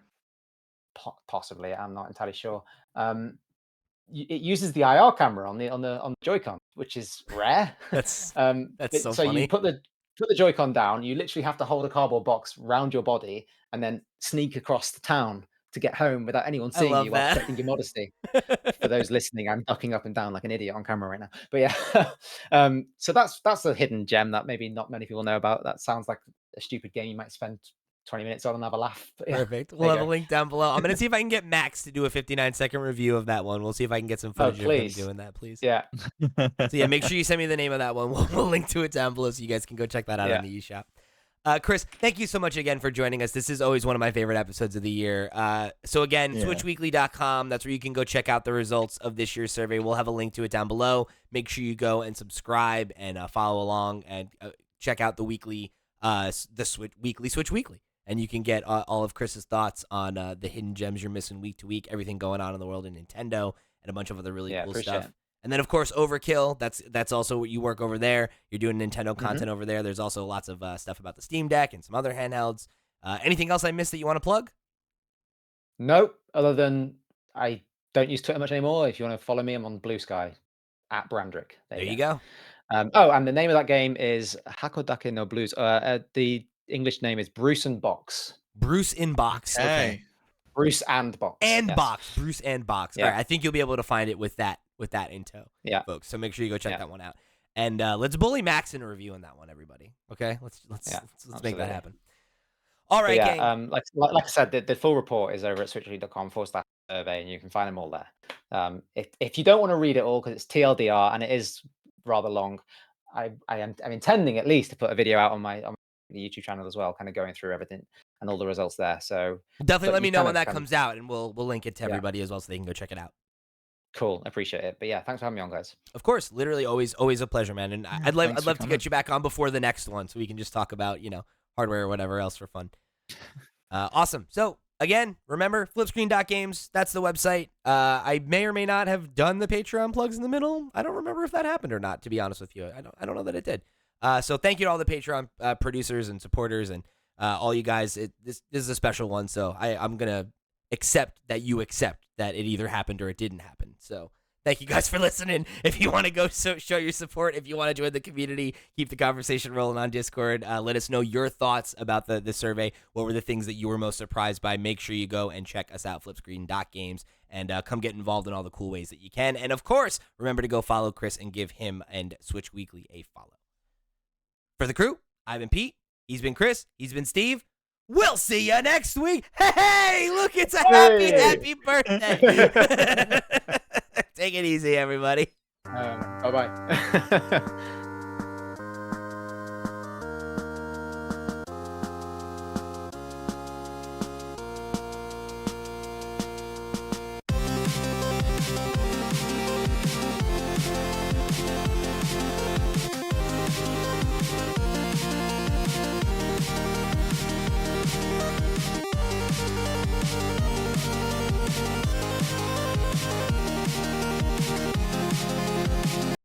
C: possibly, I'm not entirely sure. It uses the IR camera on the Joy-Con, which is rare.
A: That's
C: But
A: so
C: so you
A: funny.
C: put the Joy-Con down. You literally have to hold a cardboard box round your body and then sneak across the town to get home without anyone
A: I
C: seeing
A: love
C: you while
A: that.
C: protecting your modesty. For those listening, I'm ducking up and down like an idiot on camera right now. But yeah, so that's a hidden gem that maybe not many people know about. That sounds like a stupid game you might spend 20 minutes on and have a laugh. But yeah,
A: Perfect.
C: there
A: We'll
C: you
A: have a
C: go.
A: link down below. I'm gonna see if I can get Max to do a 59-second review of that one. We'll see if I can get some
C: Oh,
A: footage of him
C: please.
A: doing that, please.
C: Yeah,
A: So yeah, make sure you send me the name of that one. We'll link to it down below so you guys can go check that out
C: Yeah.
A: on the eShop. Chris, thank you so much again for joining us. This is always one of my favorite episodes of the year. So again,
B: Yeah.
A: switchweekly.com. That's where you can go check out the results of this year's survey. We'll have a link to it down below. Make sure you go and subscribe and follow along and check out the weekly, weekly Switch Weekly. And you can get all of Chris's thoughts on the hidden gems you're missing week to week, everything going on in the world of Nintendo, and a bunch of other really cool
C: appreciate
A: stuff.
C: it.
A: And then, of course, Overkill. That's also what you work over there. You're doing Nintendo
C: Mm-hmm.
A: content over there. There's also lots of stuff about the Steam Deck and some other handhelds. Anything else I missed that you want to plug?
C: Nope. Other than I don't use Twitter much anymore. If you want to follow me, I'm on Blue Sky at Brandrick.
A: There you go.
C: Oh, and the name of that game is Hakodake no Blues. The English name is Bruce and Box.
A: Bruce in Box. Okay.
B: Hey.
C: Bruce and Box.
A: And
C: yes.
A: Box. Bruce and Box.
C: Yeah.
A: All right. I think you'll be able to find it with that in tow,
C: Yeah.
A: folks. So make sure you go check
C: Yeah.
A: that one out. And let's bully Max in a review on that one, everybody. Okay, let's
C: Yeah,
A: make that
C: absolutely.
A: happen. All right,
C: But yeah,
A: gang.
C: like I said, the full report is over at switchweekly.com/survey, and you can find them all there. If you don't want to read it all because it's TLDR and it is rather long, I'm intending at least to put a video out on my YouTube channel as well, kind of going through everything and all the results there. So
A: Definitely
C: but
A: let me
C: you
A: know
C: kind
A: when
C: of
A: that
C: can-
A: comes out, and we'll link it to
C: Yeah.
A: everybody as well so they can go check it out.
C: cool, appreciate it. But yeah, thanks for having me on, guys.
A: Of course, literally always a pleasure, man. And
B: Yeah,
A: I'd love
B: thanks for
A: to
B: coming.
A: get you back on before the next one so we can just talk about, hardware or whatever else for fun. Awesome. So again, remember flipscreen.games, that's the website. I may or may not have done the Patreon plugs in the middle. I don't remember if that happened or not, to be honest with you. I don't know that it did. So thank you to all the Patreon producers and supporters and all you guys. This is a special one, so I'm gonna accept that you accept that it either happened or it didn't happen. So thank you guys for listening. If you want to go show your support, if you want to join the community, keep the conversation rolling on Discord. Let us know your thoughts about the survey. What were the things that you were most surprised by? Make sure you go and check us out, flipscreen.games, and come get involved in all the cool ways that you can. And of course, remember to go follow Chris and give him and Switch Weekly a follow. For the crew, I've been Pete. He's been Chris. He's been Steve. We'll see you next week. Hey, look, it's a happy birthday. Take it easy, everybody.
C: Bye-bye.